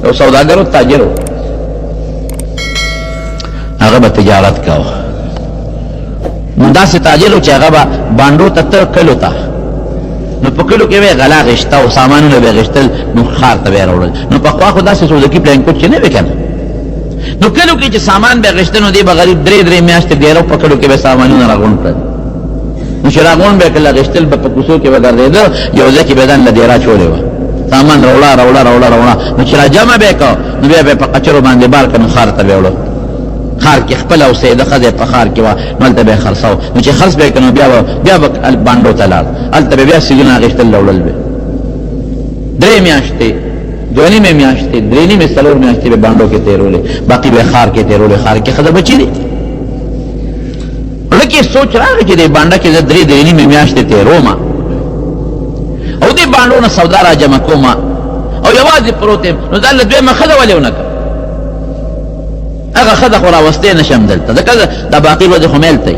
او سوداګر او تاجر هغه به تجارت کاوه. نو داسې تاجر چې هغه به بانډو ته ته کلو ته نو په کلو کې به غلا غشته او سامانونه به غشتل نو ښار ته به یې راوړل. نو پخوا خو داسې سوزکي پلانکوټ چې نه وې که نه نو کلو کې چې سامان به غشته نو دی به غریب درې میاشتې ډېرو په کلو کې به سامانونه راغونډ کړل. نو چې راغونډ به کله غشتل به په کوڅو کې به ګرځېده یو ځای کې به ځان له ډېرا چولې وه سامان راوړه نو چې را جمع به یې کړه نو بیا به یې په قچرو باندې بار کړه نو ښار ته به یې وړه. خار کې خپل اوسېده ښځه په خار کې وه نو هلته به یې خرڅاو. نو چې خرڅ به یې کړه نو بیا به بانډو ته لاړ هلته به بیا سیزونه اخېستل راوړل به 3 میاشتې 2.5 میاشتې 3.5 4 میاشتې به بانډو کې تېرولې باقي به خار کې تېرولې. خار کې ښځه بچي دي لکه سوچ راغی چې دې بانډه کې زه 3.5 میاشتې تېرومه او دې بانډو نه سودا را جمع کومه او یوازې پروت یم نو دا له دویمه ښځه ولې ونه کړه هغه ښځه خو راوستی نه شم دلته ځکه دا باقي ورځې خو میل تی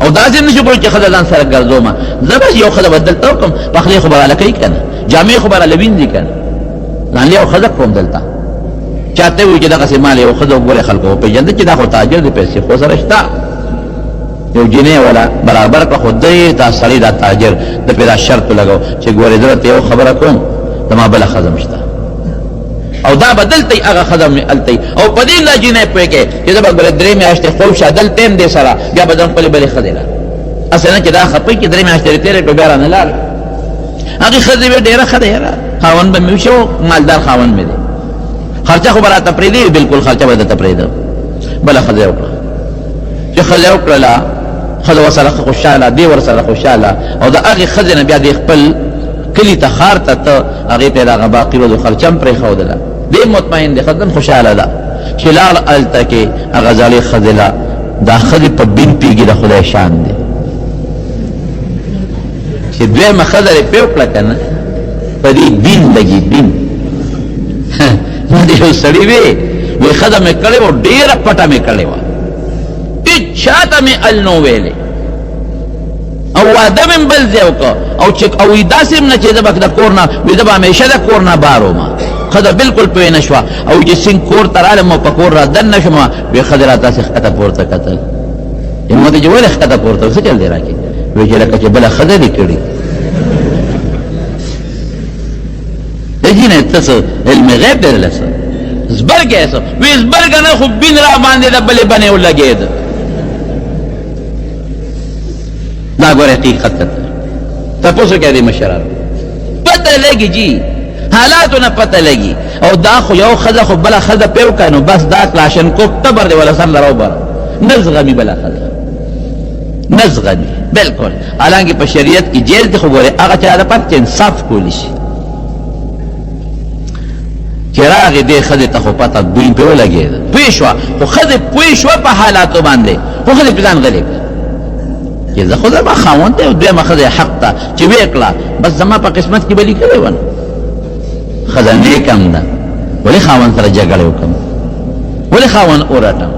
او داسې نه شو کولی چې ښځه ځان سره ګرځومه زه بس یو ښځه به دلته وکړم پخلی خو به راله کوي که نه جامې خو به راله وینځي که نه ځان یو ښځه کوم دلته چاته وایي چې دغسې مال یو ښځه وګورې خلکو وپېژنده چې دا خو تاجر دی پیسې خو سره شته یو جنې والا برابر کړه خو دی دا سړی دا تاجر د پې دا شرط لګو چې ګورې زه درته یو خبره کوم زما بله ښځه م شته او دا به دلته هغه ښځه مې هلته او په دې دا جنۍ پوهېږې چې زه به ګوره 3 میاشتې خوب شه دلته یم دې سره بیا به ځم خپلې بلې ښځې له هسې نه چې دا خفه چې 3 میاشتې دې تېرې کړو بیا رانه لاړ هغې ښځې به ډېره ښه دی یاره خاوند به مې وشي او مالدار خاوند مې دی خرچه خو به راته پرېږدي بلکل خرچه به درته پرېږدم بله ښځه یې وکړه چې ښځه یې وکړله ښځه ورسره خوشحاله دی ورسره خوشحاله او د هغې ښځې نه بیا دې خپل کلي ته ښار ته ته هغې ته یې د هغه باقي ورځو خرچه هم پرېښودله دی مطمئن دی ښځه خوشحاله ده چې لاړ هلته کې هغه زړې ښځې له دا ښځې په بین پیږي د خدای شان دی چې دویمه ښځه یې پرې وکړه که نه په دې بین لګي بین ما د یو سړي وی ښځه مې کړې وه ډېره پټه مې کړې وه هېڅ چاته مې ال نو ویلې او واده مې بل ځای وکړه او وی داسې م نه چې زه به د کور نه وي زه به همیشه د کور نه بار ومه ښځه بلکل پوه نه شوه او چې څنګه کور ته رالم او په کور را دننه شوم وی ښځې را داسې ښکته پورته کتل ما ته چې ولې ښکته پورته څه چل دی راکې وی چې لکه چې بله ښځه دې کړي دجینه ته څه علم غیب دی دله څه زبرګی څه وی زبرګه نه خو بین را باندې د بلې بنې ولګېد دا ګوره حقیقت ته تپوس وکړه دې مشرانو پته لګي جی حالاتو نه پته لګي او دا خو یو ښځه خو بله ښځه پې وکړه نو بس دا کلاشنکوف تبر دی ولا سر له راوبره نه زغمي بله ښځه نه زغمي بلکل حالانکې په شریعت کې جیل دی خو ګورې هغه چا دپاره چې انصاف کولی شي چې راغې دې ښځې ته خو پته دوی پې ولګېده پوه شوه خو ښځې پوه شوه په حالاتو باندې خو ښځې پې ځان غلی کړه چې زه خو زما خاوند دی او دویمه ښځه حق ته چې ویې کړه بس زما په قسمت کې به لیکلی وه ښځه نیک هم ده ولې خاوند سره جګړې وکړم ولې خاوند ورټم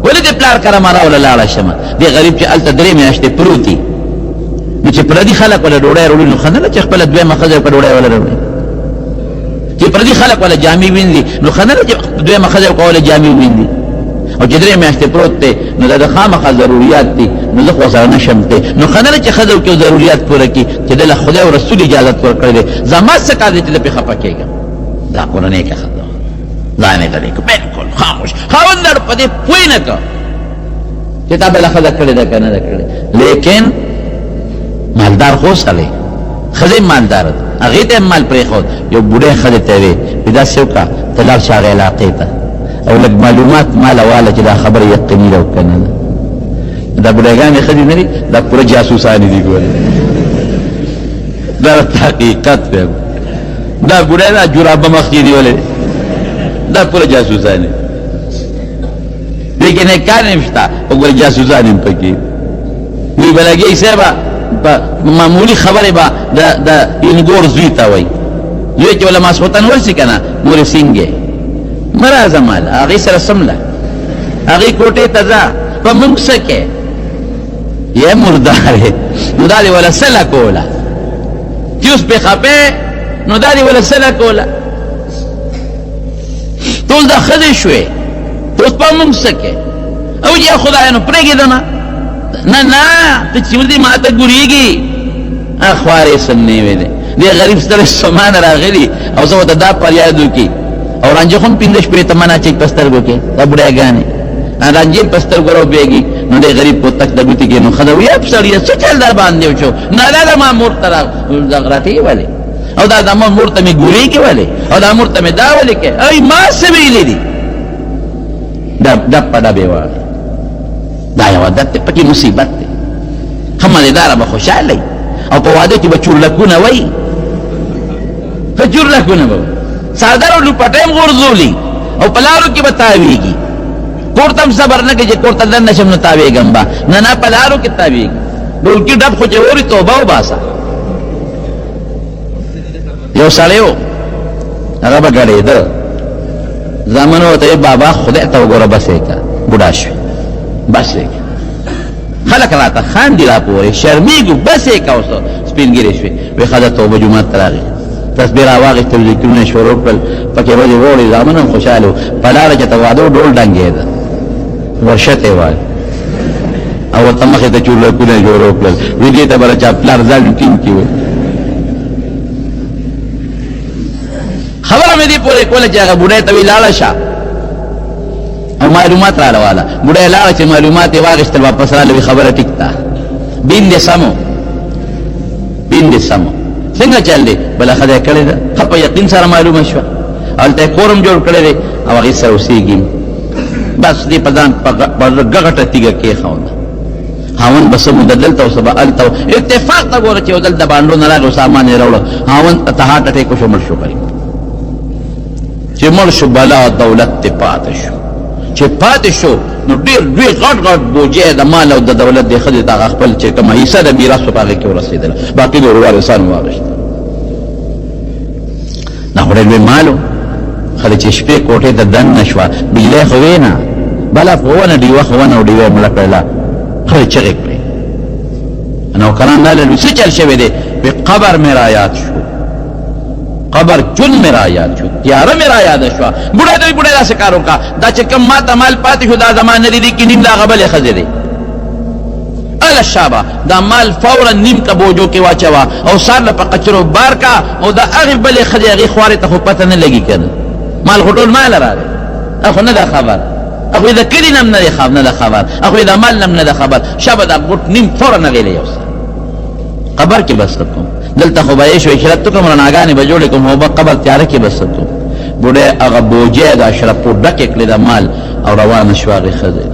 ولې د پلار کره ما راوله لاړه شمه دې غریب چې هلته 3 میاشتې پروت دي نو چې پردي خلک وله ډوډۍ راوړي نو ښه نه ده چې خپله دویمه ښځه په ډوډۍ وله راوړي چې پردي خلک وله جامې وینځي نو ښه نه ده چې دویمه ښځه وله جامې وینځي او چې 3 میاشتې پروت دی نو دا د خامخا ضروریات دي نو زه خو سره نشم دی نو ښه نه ده چې ښځه وکړي ضروریات پوره کړي چې ده له خدای او رسول اجازت ورکړی دی زما څه کار دی چې زه پرې خفه کېږم دا خو نه نیکه ښځه وه ځان یې غلی کړه بلکل خاموش خاوند در په دې پوه نه کړه چې تا بله ښځه کړې ده که نه ده کړې لیکن مالدار خو سړی ښځه یې مالداره ده هغې ته یې مال پرېښود یو بوډۍ ښځې ته یې وې وي داسې وکړه ته لاړ شه هغې علاقې ته او لږ معلومات ماله واله چې دا خبره یقیني ده او که نه ده دا بوډاګانې ښځې نه دي دا پوره جاسوسانې دي ګورې دا حقیقت دی دا بوډۍ دا جرابه مخکې دي ولې دا پوره جاسوسانې لیکن ایک کار نہیں شتا وګوره جاسوسان هم پکې وی بلګي صاحب معمولی خبره با د انګور زوی ته وای یو چې ولا ماسوتن ورسې کنه مور سینګه مرزه مال هغه سره سمله هغه کوټه تزا په موږ سکه یې مردار نو دا دی ولا سلا کولا چې اوس په خپه نو دا دی ولا سلا کولا ټول دا ښځې شوې اوس په موږ څه کې او یا خدای نو پرېږده نه نه ته چې دې ما ته ګورېږي اخوارې سنې وې دې غریب سترګې سمان راغلي او زه ورته دا فریاد وکړي او رانجه خو هم 15 تمنا چې په سترګو کې دا بوډاګانې رانجه په سترګو راوبېږي نو دې غریب په تک د ګوتې کې نو ښه ده ویې سړیه څه چل در باندې وشو نه دا ما مور ته راغراتې ولې او دا زما مور ته مې ګورېږي ولې او دا مور ته مې دا ولې کې ای ما څه ویلي دي دا په ډبې واړه دا یو عادت دی پکې مصیبت دی ښه مزېداره به خوشحاله او په واده کې به چورلکونه وایي ښه چورلکونه به څادر او لوپټه هم غورځولي او په لارو کې به تاویږي کور ته هم صبر نه کوي چې کور ته دننه شم نو تاویږم به نه په لارو کې تاویږي ډولکي ډب خو چې اوري توبه وباسه یو سړی و هغه به ګډېده زامن ورته بابا خدای ته وګوره بس یې که بوډا شوې بس یې که خلک راته خاندي را پورې شرمېږو بس یې که اوس سپین ګیرې شوې وایي ښځه توبه جومات ته راغې تصبیر راواغېستل ذکرونه یې شروع کړل پکې ورځې ووړې زامن هم خوشحاله و په لاره چې ته واده و ډول ډنګېده ورشته یې وایي او ورته مخې ته چورلکونه جوړ کړل وایي دې ته به چا پلار ځان ټینګ کړي وایي خبره مې دې پورې کوله چې هغه بوډۍ ته وایي لاړه شه او معلومات راله واله بوډۍ لاړه چې معلومات یې واخېستل واپس راله وایي خبره ټیک ده بین دې سمو بین دې سمو څنګه چل دی بله ښځه یې کړې ده ښه په یقین سره معلومه شوه هلته یې کور هم جوړ کړی دی او هغې سره اوسېږي بس دې په ځان په ګغټه تیږه کېښوده خاوند به څه موده دلته او څه به هلته اتفاق ته ګوره چې یو دلته بانډو نه راغی او سامان یې راوړه خاوند ته هارټ اټیک وشو مړ شو قریب چې مړ شو بلا دولت ته پاتې شو چې پاتې شو نو ډېر دوی غټ غټ بوجې د مال او د دولت د ښځې ته خپل چې کومه حصه د میراث په هغې کې ورسېدله باقي د وارثانو واخېسته دا خو ډېر لوی مال و خلک چې شپې کوټې ته دننه شوه بجلی خو وې نه بله خو ونه ډیوه خو ونه او ډیوه یې مړه کړله خلک چغې کړې نوکران راغلل څه چل شوی دی وایي قبر مې رایاد شو قبر جن مې رایاد شو تیاره مې رایاده شوه بوډۍ ته وایي بوډۍ داسې کار وکړه دا چې کوم ما ته مال پاتې شو دا زما نه دی کې نیم د هغه بلې ښځې دی اله شابه دا مال فورا نیم که بوجو کې واچوه او سار له په قچرو بار کا او د هغې بلې ښځې هغې خوارې ته خو پته نه لګي که نه مال خو ټول ماله راغی اخو نه ده خبر اخو د کلي نه هم نه ده خبر اخو د مال نه هم نه ده خبر شابه دا ګوټ نیم فورا هغې له یو سر قبر کې بس کوم دلته خو به یې شو اشرت کوم رڼاګانې به جوړې کوم او به قبر تیاره کې بس کوم بوډۍ هغه بوجې د اشرفو ډکې کړې د مال او روانه شوه هغې ښځې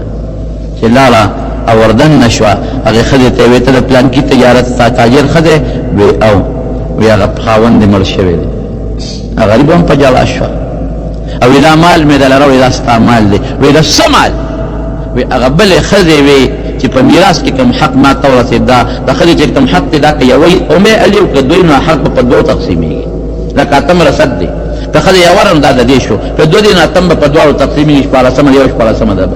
چې لاړه او وردننه شوه هغې ښځې ته یې ویې ته د پلانکي تجارت ستا تاجر ښځې وی او وی هغه خاوند دې مړ شوی دی هغه غریب هم په جلا شوه او وی دا مال مې دلره وی دا ستا مال دی وی دا څه مال وی هغه بلې ښځې وی چې په میراث کې کوم حق ما ته ورسېد دا د ښځې چې کوم حق دی دا که یوی اومې علي او که دوی نو حق به په دوو تقسیمېږي لکه اتم رسد دی که ښځې یوه نو دا د دې شو که دوه دي نو اتم به په دواړو تقسیمېږي شپاړسمه یو شپاړسمه ده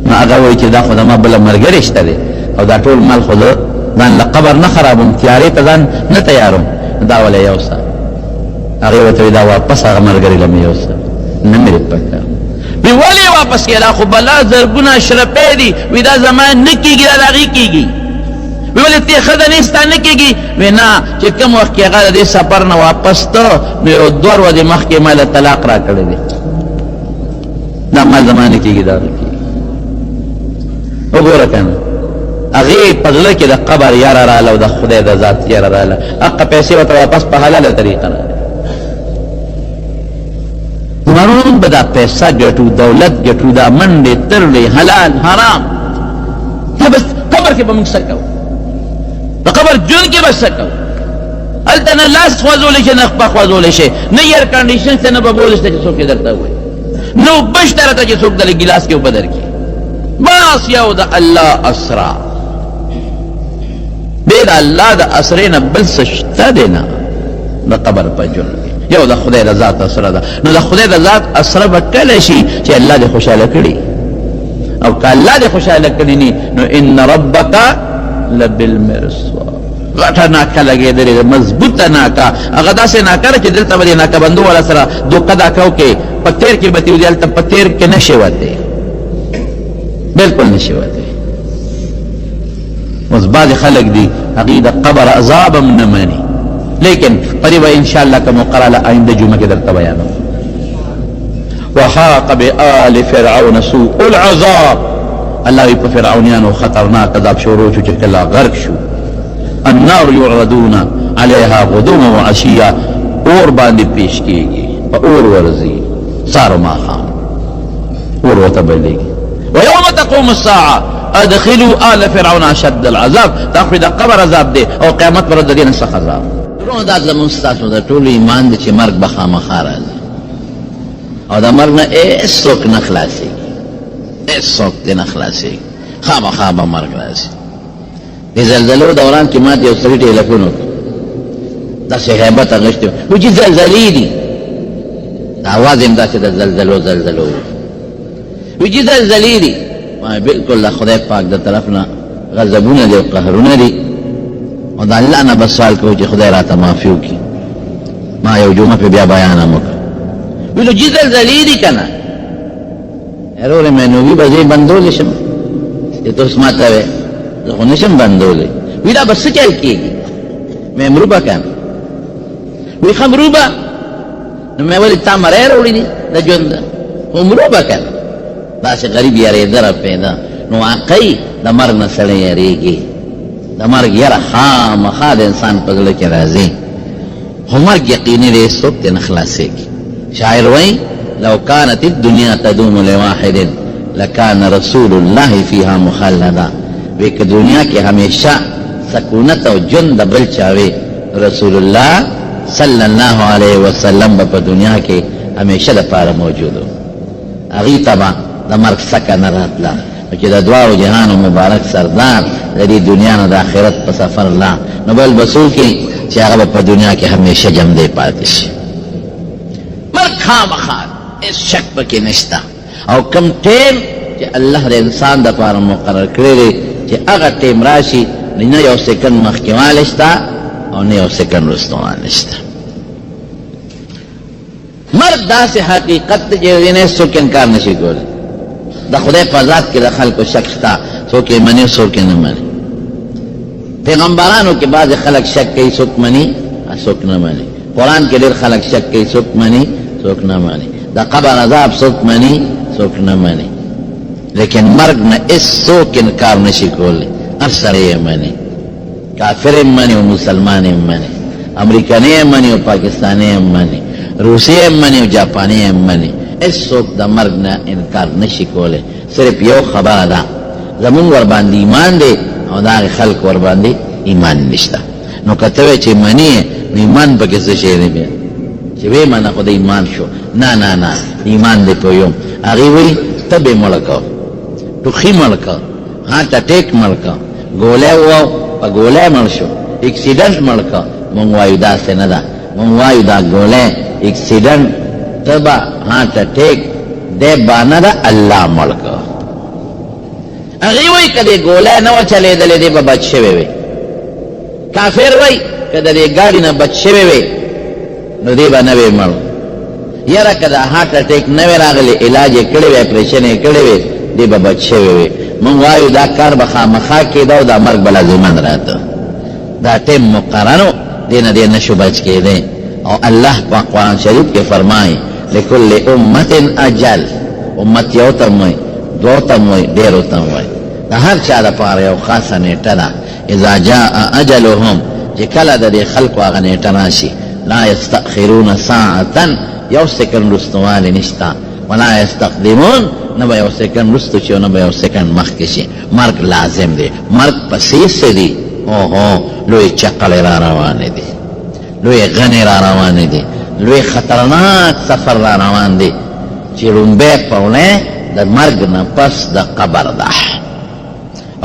نو هغه وایي چې دا خو زما بله ملګری شته دی او دا ټول مال خو زه ځان له قبر نه خرابوم تیارې ته ځان نه تیاروم دا وله یوسه هغې ورته وایي دا واپس هغه ملګري له مې یوسه نه مې پکار وی ولی واپس کېدا خو بلا زرګونه اشرفې دي وی دا زما نه کېږي دا د هغې کېږي وی ولې تې ښځه نه ستا نه کېږي وی نه چې کوم وخت کې هغه د دې سفر نه واپس ته نو یو 2 ورځې مخکې ما له طلاق را کړی دی دا ما زما نه کېږي دا نه کېږي وګوره که نه هغې په زړه کې د قبر یاره راله او د خدای د ذات یاره راله هغه پیسې ورته واپس په حلاله طریقه راله مرون به دا پیسه ګټو دولت ګټو دا منډې ترړې حلال حرام دا بس قبر کې به موږ څه کوو د قبر جون کې به څه کوو هلته نه لاس خوځولی شي نه خپه خوځولی شي نه ایر کنډیشن شته نه به بولی شته چې څوک یې درته ووایي نه اوبه شته راته چې څوک دله ګیلاس کې اوبه درکړي بس یو د الله اسرا بې د الله د اسرې نه بل څه شته دی نه د قبر په جون کې یو د خدای د ذات اسره ده نو د خدای د ذات اسره به کله شي چې الله دې خوشحاله کړي او که الله دې خوشحاله کړي ني نو ان ربک لبالمرصاد غټه ناکه لګېدلې، مضبوطه ناکه، هغه داسې ناکه ده چې دلته به د ناکه بندو والا سره دوقه دا کو کې په تیر کې به تېوځي، هلته په تیر کې نه شي وتی، بلکل نه شي وتی. اوس بعضې خلک دي هغوی د قبر عذاب هم نه مني، لیکن پدې به انشاءالله که مقرره آینده جمعه کې درته بیانوم. وحاق بآل فرعون سوء العذاب، الله وی په فرعونیانو خطرناک عذاب شروع شو چې کله غرق شو. النار يعرضون عليها غدوا وعشيا، اور باندې پیش کیږي، په اور ورځي سار ماښام اور ورته بلېږي. ويوم تقوم الساعه ادخلوا آل فرعون اشد العذاب، دا خو د قبر عذاب دی او قیامت پر د دې نه سخت عذاب. ورونو دا زموږ ستاسو د ټولو ایمان دی چې مرګ به خامخا راځي او د مرګ نه هېڅوک نه خلاصېږي، هېڅوک دې نه خلاصېږي، خامخا به مرګ راځي. د زلزلو دوران کې ما ته یو سړي ټېلیفون وکړ، داسې غیبت اغېشتې و چې زلزلې دي، د اواز یې هم داسې د زلزلو و چې زلزلې دي. ما بلکل د خدای پاک د طرف نه غضبونه دي او قهرونه دي او د الله نه بس سوال کوو چې خدای راته معافي وکړي. ما یو جمعه پې بیا بیان هم وکړ، ویلو چې زلزلې دي که نه ورورې مې نو وي به زه یې بندولی شم چې ته اوس ما ته وې زه خو نه شم بندولی. وی دا به څه چل کېږي؟ مې مرو به که نه؟ وی ښه مرو به. نو مې ولې تا مری راوړي دي د ژونده؟ خو مرو به که نه؟ داسې غریب یارېدره پیدا. نو واقعي د مرګ نه سړی یارېږي، د مرګ یره خامخا د انسان په زړه کې راځي، خو مرګ یقیني دی، هېڅوک ترې نه خلاصېږي. شاعر وایي لو كانت الدنيا تدوم لواحد لكان رسول الله فيها مخلدا، وی که دنیا کې همیشه سکونت او ژوند د بل چا وي، رسول الله صلی الله علیه وسلم به په دنیا کې همیشه دپاره موجود و، هغوی ته به د مرګ سکه نه راتله، چې د دواړو جهانو مبارک سردار د دې دنیا نه د آخرت په سفر لا، نو بل به څوک چې هغه به په دنیا کې همیشه جمدی پاتې شي. مرګ خامخا هېڅ شک پکې نشته، او کم ټیم چې الله د انسان دپاره مقرر کړی دی چې هغه ټیم راشي، نه یو سکند مخکې شته او نه یو سکند وروسته شته. مرګ داسې حقیقت دی چې نه څوک انکار نشي کولی. د خدای په ذات کې د خلکو شک شته، څوک یې مني څوک یې نه مني. پیغمبرانو کې بعضې خلک شک کوي، څوک مني څوک نه مني. قرآن کې ډېر خلک شک کوي، څوک مني څوک نه مني. د قبر عذاب څوک مني څوک نه مني، لیکن مرګ نه هېڅوک انکار نشي کولی، هر سړی یې مني، کافر یې مني او مسلمان یې مني، امریکنی یې مني او پاکستانی یې مني، روسی یې مني او جاپانی یې مني. هېڅوک د مرګ نه انکار نشي کولی. صرف یو خبره ده، زمونږ ورباندې ایمان دی او د هغې خلک ورباندې ایمان نشته. نو که ته وایې چې مني یې نو ایمان پکې څه شی دی بیا چې ویې منه خو د ایمان شو؟ نه نه نه، ایمان دی پوهیم. هغې وایي تبې مړه کو، ټوخي مړ کو، هارټ اټیک مړ کو، ګولی وواو په ګولی مړ شو، اکسیډنټ مړ کو. مونږ وایو داسې نه ده، مونږ وایو دا ګولی اکسیډنټ تبا هارټ اټیک دی بانه ده، الله مړ کو. هغې وایي که دې ګولی نه وه چلېدلې دی به بچ شوی وی. کافر وایي که د دې ګاډي نه بچ شوی وی نو دی به نه وی مړ. یاره که د هارټ اټیک نه وی راغلی، علاج یې کړی وی، اپریشن یې کړی وی، دی به بچ شوی وی. مونږ وایو دا کار به خامخا کېده او دا مرګ به لازمن راته، دا ټیم مقرر و، دې نه دی نشو بچ کېدی. او الله پاک قرآن شریف کې فرمایي لکل امت اجل، امت یو ته وایي، دوو ته وایي، ډېرو ته وایي، د هر چا دپاره یو خاصه نیټه ده. اذا جاء اجلهم، چې کله د دې خلکو هغه نیټه راشي، لا یستأخرون ساعة، یو سکند رستوالی نشته، ولا یستقدمون، نه به یو سکند رستو شي او نه به یو سکند مخکې شي. مرګ لازم دی. مرګ پسې څه دي؟ اوهو، لوی چقلې را روانې دي، لوی غنې را روانې دي، لوی خطرناک سفر را روان دی چې لومبی پولی د مرګ نه پس د قبر ده.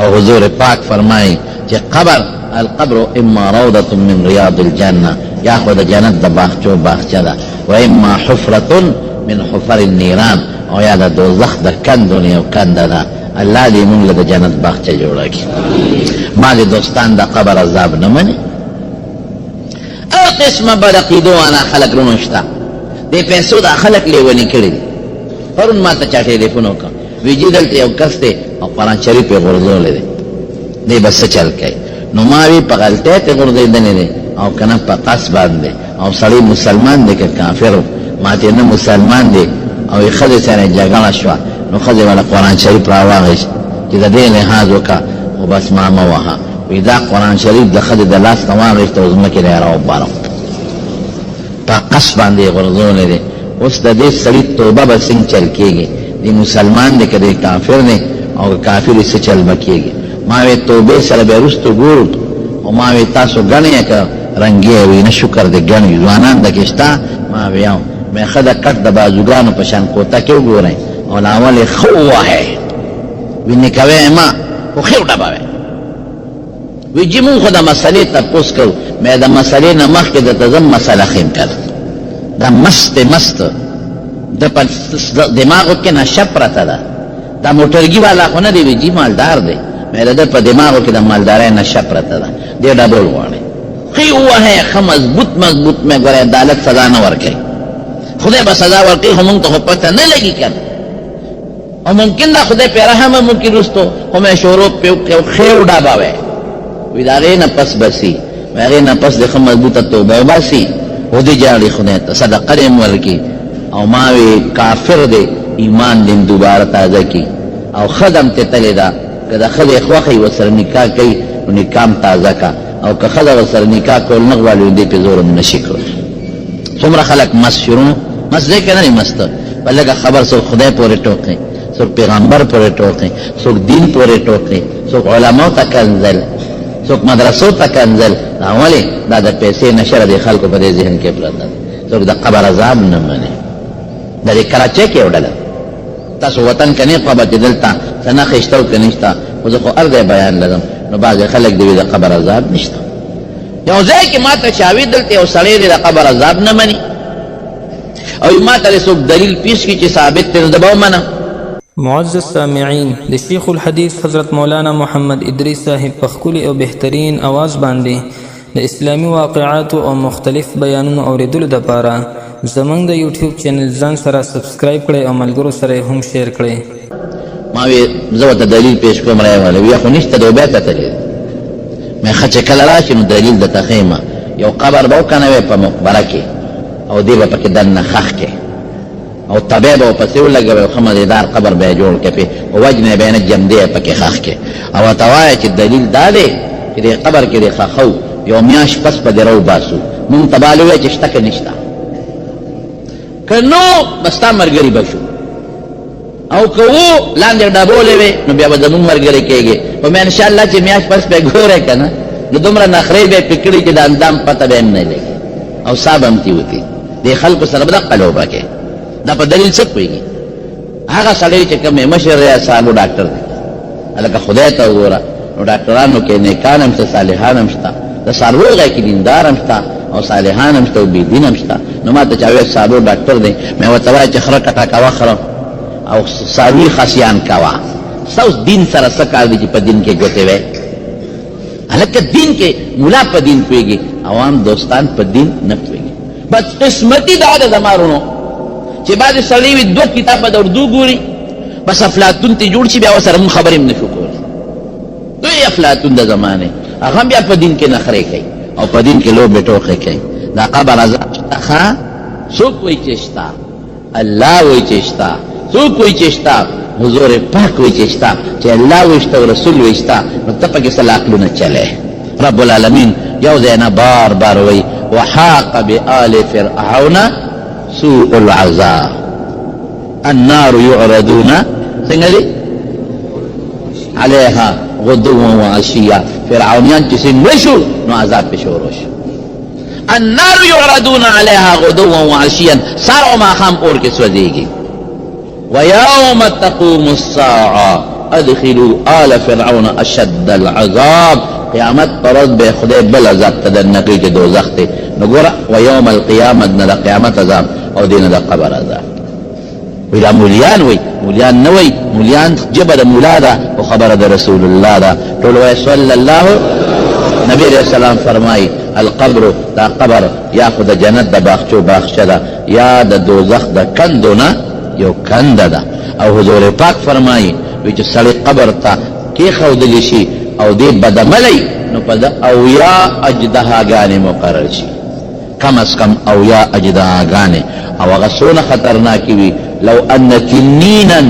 او حضور پاک فرمایي چې قبر، القبر اما روضة من رياض الجنة، یا خو د جنت د باغچو باغچه ده، و اما حفرة من حفر النیران، او یا د دوزخ د کندو نه یو کنده ده. الله دې مونږ له د جنت باغچه جوړه کړي. بعض دوستان دا قبر عذاب نه مني او قسمه بد عقیدو والا خلق رونشتا دې پیسو دا خلق لیونی کړي پرون ما ته چا ټلیفون وکړ ویجی دلته یو کس دی او قرآن شریف یې غورځولی دی دی به څه چل کوي نو ما وی په غلطۍ ته غورځېدلی دی او که نه په قص باندې او سړی مسلمان دی که کافر و ما ته نه مسلمان دی او یې ښځې سره جګړه شوه نو ښځې والا قرآن شریف راواغېست چې د دې لحاظ وکړه خو بس ما مه وهه وی دا قرآن شریف د ښځې د لاس نه واغېست او ځمکې نه یې راوباره په قص باندې یې غورځولی دی اوس د دې سړي توبه به څنګه چل کېږي دی مسلمان دی که دی کافر دی او کافر یې څه چل به کېږي ما وی توبې سره به وروسته ګورو او ما وی تاسو ګڼئ که رنګې وي نه شکر دی ګڼئ ځوانان دکې شته ما وی مې ښه د کټ د بازوګانو په شان کوته کې وګورئ او لاول یې ښه ووهئ وی نکوی ما خو ښې وډبوئ وی جي مونږ خو د مسلې تپوس کوو مې د مسلې نه مخکې درته زه مسله ښیم که دا مست د په دماغو کې نشه پرته ده دا موټرګي والا خو نه دی وی جي مالدار دی مې د ده په دماغو کې د مالدارۍ نشه پرته ده دې ډبول غواړي ښې ووهئ ښه مضبوط مې ګورئ عدالت سزا نه ورکوي خدای به سزا ورکوي خو مونږ ته خو پته نه لګي که او ممکن دا خدای پې رحم هم وکړي وروستو خو مې شروع پې وکړي او ښې وډبوئ وی د هغې نه پس بسي وی هغې نه پس د ښه مضبوطه توبه وباسي او دې جاړي خدای ته صدقه دې هم ورکړي او ما وی کافر دی ایمان دې دوباره تازه کی او خدم ته تللی ده که د ښځې خوښه یې ورسره نکاح کوي نو نکاح هم تازه کا او که ښځه ورسره نکاح کول نه غواړي نو دې پې زور هم نشي کولی څومره خلک مست شروع مست دی که نه دی مسته په لږه خبر څوک خدای پورې ټوکي څوک پیغمبر پورې ټوکي څوک دین پورې ټوکي څوک علماو ته کنځل څوک مدرسو ته کنځل دا ولې دا د پیسې نشره د خلکو په دې ذهن کې پرته ده څوک د قبر عذاب نه مني د دې کراچۍ کې یو ډله تاسو وطن کې نه قبر چې دلته څه نښې شته او که نشته خو زه خو هر ځای بیان لرم نو بعضې خلک د د قبر عذاب نشته یو ځای کې ما ته چاوي دلته یو سړی دی د قبر عذاب نه مني او ما ته څوک دلیل پیش کړي چې ثابت دی نو د به ومنم معزز سامعین د شیخ الحدیث حضرت مولانا محمد ادریس صاحب په ښکلي او بهترین اواز باندې د اسلامي واقعاتو او مختلف بیانونو اورېدلو دپاره زمونږ د یوټیوب چینل ځان سره سبسکرایب کړئ او ملګرو سره یې هم شیر کړئ ما وی زه ورته دلیل پیش کوم رایواله وی خو نشته دی بیا ته تللی مې ښه چې کله راشي نو دلیل درته ښیم یو قبر به وکنه وی په مقبره کې او دی به پکې دننه ښخ کې او طبیع به ورپسې ولګوي او ښه مزېدار قبر به یې جوړ کړي په وجنه به یې نه جمدی یې پکې ښخ کې او ورته وایه چې دلیل دا دی چې دې قبر کې دې ښخو یو میاشت پس به دې راوباسو مونږ ته به وایي چې شته که نشته که نو به ستا ملګري به شو او که و لاندې ډبولې وې نو بیا به زمونږ ملګري کېږي خو بیا انشاءالله چې میاشت پس به یې ګورې که نه نو دومره نخرې به یې پې کړي چې د اندام پته به یې هم نه لګي او سا به هم تېوتي دې خلکو سره به دقه لوبه کې دا په دلیل څه پوهېږي هغه سړی چې کوم مشر دی سالو ډاکټر دی هلکه خدای ته وګوره نو ډاکټرانو کې نیکان هم شته صالحان هم شته د څارویو ځای کې دیندار هم شته او صالحان هم شته او بېدین هم شته نو ما ته چا ویل سالو ډاکټر دی مې ورته وایه چې خره کټه کوه خره او څاروي خصیان کوه ستا اوس دین سره څه کار دی چې په دین کې ګوتې وی هلکه دین کې ملا په دین پوهېږي عوام دوستان په دین نه پوهېږي بس قسمتي دا د زمارونو چې بعضې سړی وي دوه کتابه د اردو ګوري بس افلاطون ته جوړ شي بیا ورسره مونږ خبرې هم نه شو کولی دوی افلاطون د زمانې هغه هم بیا په دین کې نخرې کوي او په دین کې لوبې ټوقې کوي دا قبر عذاب شته ښه څوک وایي چې شته الله وایي چې شته څوک وایي چې شته حضور پاک وایي چې شته چې الله وایي شته او رسول وایي شته نو ته پکې څه عقلونه چلی رب العالمین یو ځای نه بار بار وایي وحاق بآل فرعون سوء العذاب النار يعرضون څنګه دي عليها غدوا وعشيا فرعونیان چې څنګه شو نو عذاب په شروع شو النار يعرضون عليها غدوا وعشيا سار او ماخام اور کې سوځيږي ويوم تقوم الساعه ادخلوا آل فرعون اشد العذاب قیامت پرد به خدای بل عذاب تدنقی چې دوزخ ته نو ګوره ويوم القيامه نه د قیامت عذاب او دین د قبر عذاب وی دا مولیان وی، مولیان نوی، مولیان جبه دا مولا دا و خبر دا رسول اللہ دا. طول وی صلی اللہ نبی علیہ السلام فرمائی القبر دا قبر یا خود جنت دا باخچو باخچه دا یا دا دوزخ دا کندو نا یو کند دا. او حضور پاک فرمائی وی چه سلی قبر تا کی خودلی شی او دی بدملی نو پا دا اویا اجدها گانی مقرر شی، کم از کم اویا اجدها گانی. او اغسون خطرناکی وی لو ان تنینا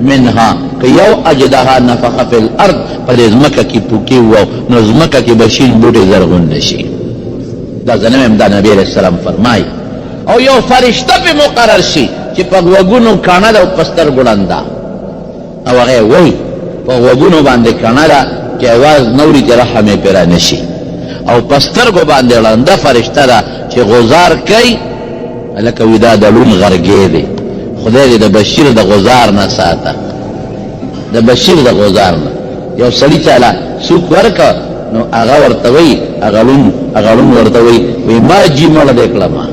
منها که یو اجدها نفخ فی الارض پر ازمکا کی پوکی وو نو ازمکا کی بشین بوٹی زرغن نشی. دا زنم امداد نبی علیہ السلام فرمائی. او یو فرشتہ پی مقرر شی چی پا وگونو کانا دا پستر گلندا او اغیر وی پا وگونو باندے کانا دا چی آواز نوری چی رحم پیرا نشی او پستر گو باندے گلندا فرشتہ دا چی غزار کئی لکوی دا دلون غرگی دی. خدای دی دا بشیر دا غزار نساتا، دا بشیر دا غزار نا. یو سڑی چالا سوک ورکا نو اغا ورطوی اغلون ورطوی وی ما جی مڑا دیکلا ما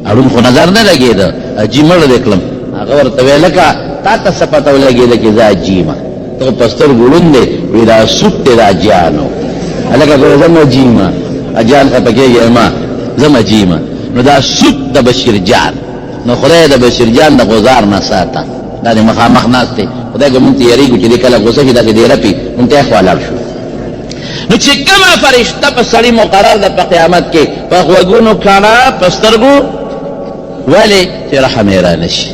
اغلون خو نظر نلگی دا جی مڑا دیکلم اغا ورطوی لکا تا تا سپتاو لگی دا کزا جی ما تو پستر گلون دے وی دا سوک تے دا جانو لکا تو زم جی ما اجان خطکے گی ما زم جی ما نو دا سوک دا بشیر جان نو خدای دا بشیر جان دا غزار نساتا دا دی مخامخ ناستے خدای کو منتی یریگو چی دی کلا غصه شی دا دی رپی منتی اخوالار شو. نو چی کما فرشتہ پا سڑی مقرر دا پا قیامت کے پا غوگونو کانا پسترگو ولی چی رحم ایرانشی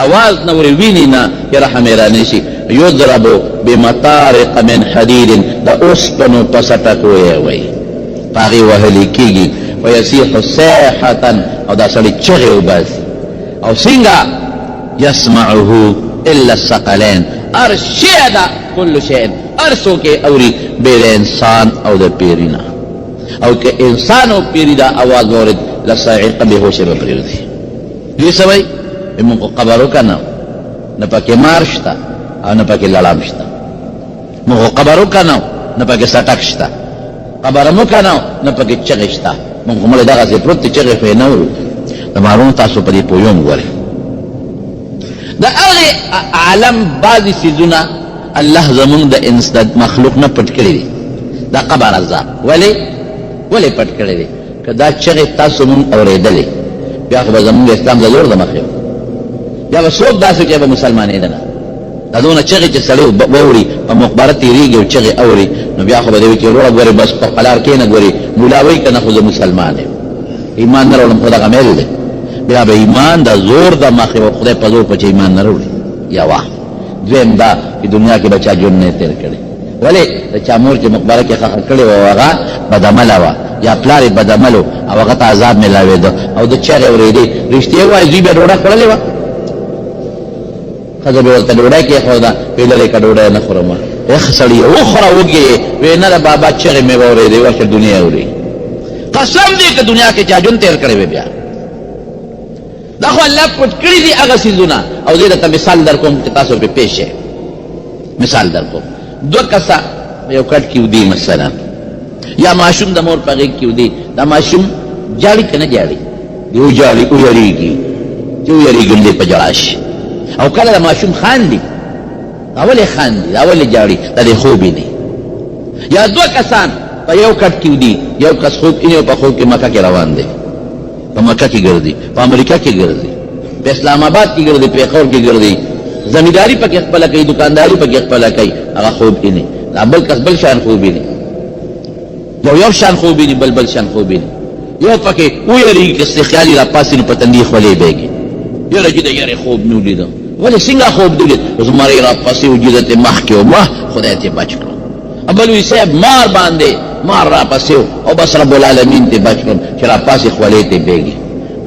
آواز نوری وینی نا چی رحم ایرانشی یضربو بمطارق من حدید دا اسپنو پسٹکو ایوی پاگی وحلی کی گی ویسیح سیحتا او دا سڑی چغیو باسی او سنگا یسمعه الا السقلین ار شیع دا کل شیئن ارسو کے اوری بیر انسان او دا پیرینا او کہ انسان او پیری دا آواز مورد لسائق بے ہوش بپریر دی. یہ سبای امون کو قبرو کا نو نپا کے مارشتا او نپا کے لڑامشتا مون کو قبرو کا نو نپا کے سٹکشتا قبرمو کا نو نپا کے چغشتا مون کو ملے داغا سے پروت چغی فی نورو دا مارون تاسو پا دی پویوم گوری دا اغی عالم بعضی سیزونا اللہ زمون دا انسداد مخلوق نا پٹ کری دی دا قبر عذاب ولی پٹ کری دی که دا چغی تاسو مون اوریدلی بیا خوب زمون اسلام دا زور دا مخیو یا با سوک داسو که با مسلمانی دنا دا دونا چغی چه سلیو بوری پا مقبرتی ریگی و چغی اوری نو بیا خوب دیوی که روڑا گوری بس پا قلار کینا گوری مولاوی که نخوز مسلمانی ایمان نرولم خدا غمیل دی بیا با ایمان دا زور دا مخیو خدای پا زور پچه ایمان نرولی یا واحد دویم دا کہ دنیا کے بچہ جن نے تیر کرے ولی دا چامور کے مقبرہ کے خاک کرے وغا بدعمل ہوا یا پلاری بدعمل ہو او وغا تا عذاب میں لاوے دو او دا چرے و ریدی رشتی ہوا زوی بیا ڈوڑا کھڑا لیوا خضر بیورتا ڈوڑا کیا خودا پیلرے کا ڈوڑا نخورما ایخ سڑی اخرا ہوگئے وینا دا بابا چرے میں وہ ریدی واشر دنیا ہو رہی قسم دی کہ دنیا کے چا جن تیر کرے بیا داخو اللہ پٹ کری دی اگا سیزونا او دیدتا مثال در کم تاسو پہ پیش ہے. مثال در کم دو کسا یو کٹ کیو دی مثلا یا معشوم دا مور پاگیگ کیو دی دا معشوم جاڑی کنا جاڑی دیو جاڑی او یریگی جو یریگی لے پا جڑاش او کلا دا معشوم خان دی اولی خان دی اولی جاڑی دا دی خوبی دی. یا دو کسان پا یو کٹ کیو دی یو کس خوب انیو پا خوب کی مکہ کی روان دی پا مکہ کی گردی پا امریکہ کی گردی پا اسلام آباد کی گردی پا خور کی گردی زمینداری پا کیخپلا کئی دکانداری پا کیخپلا کئی اگا خوب اینی بل کس بل شان خوب اینی یو شان خوب اینی بل شان خوب اینی یو پا که او یری کس خیالی را پاسی نو پتندیخ ولی بیگی یو را جده یری خوب نو لیدم ولی سنگا خوب دو لید زماری را پاسی و جدت مخ که و مخ خدایتی بچ کرو ابلوی صاحب مار باندے مار را پسیو او بس رب العالمین تے بچ کرم چرا پاسی خوالی تے بیگی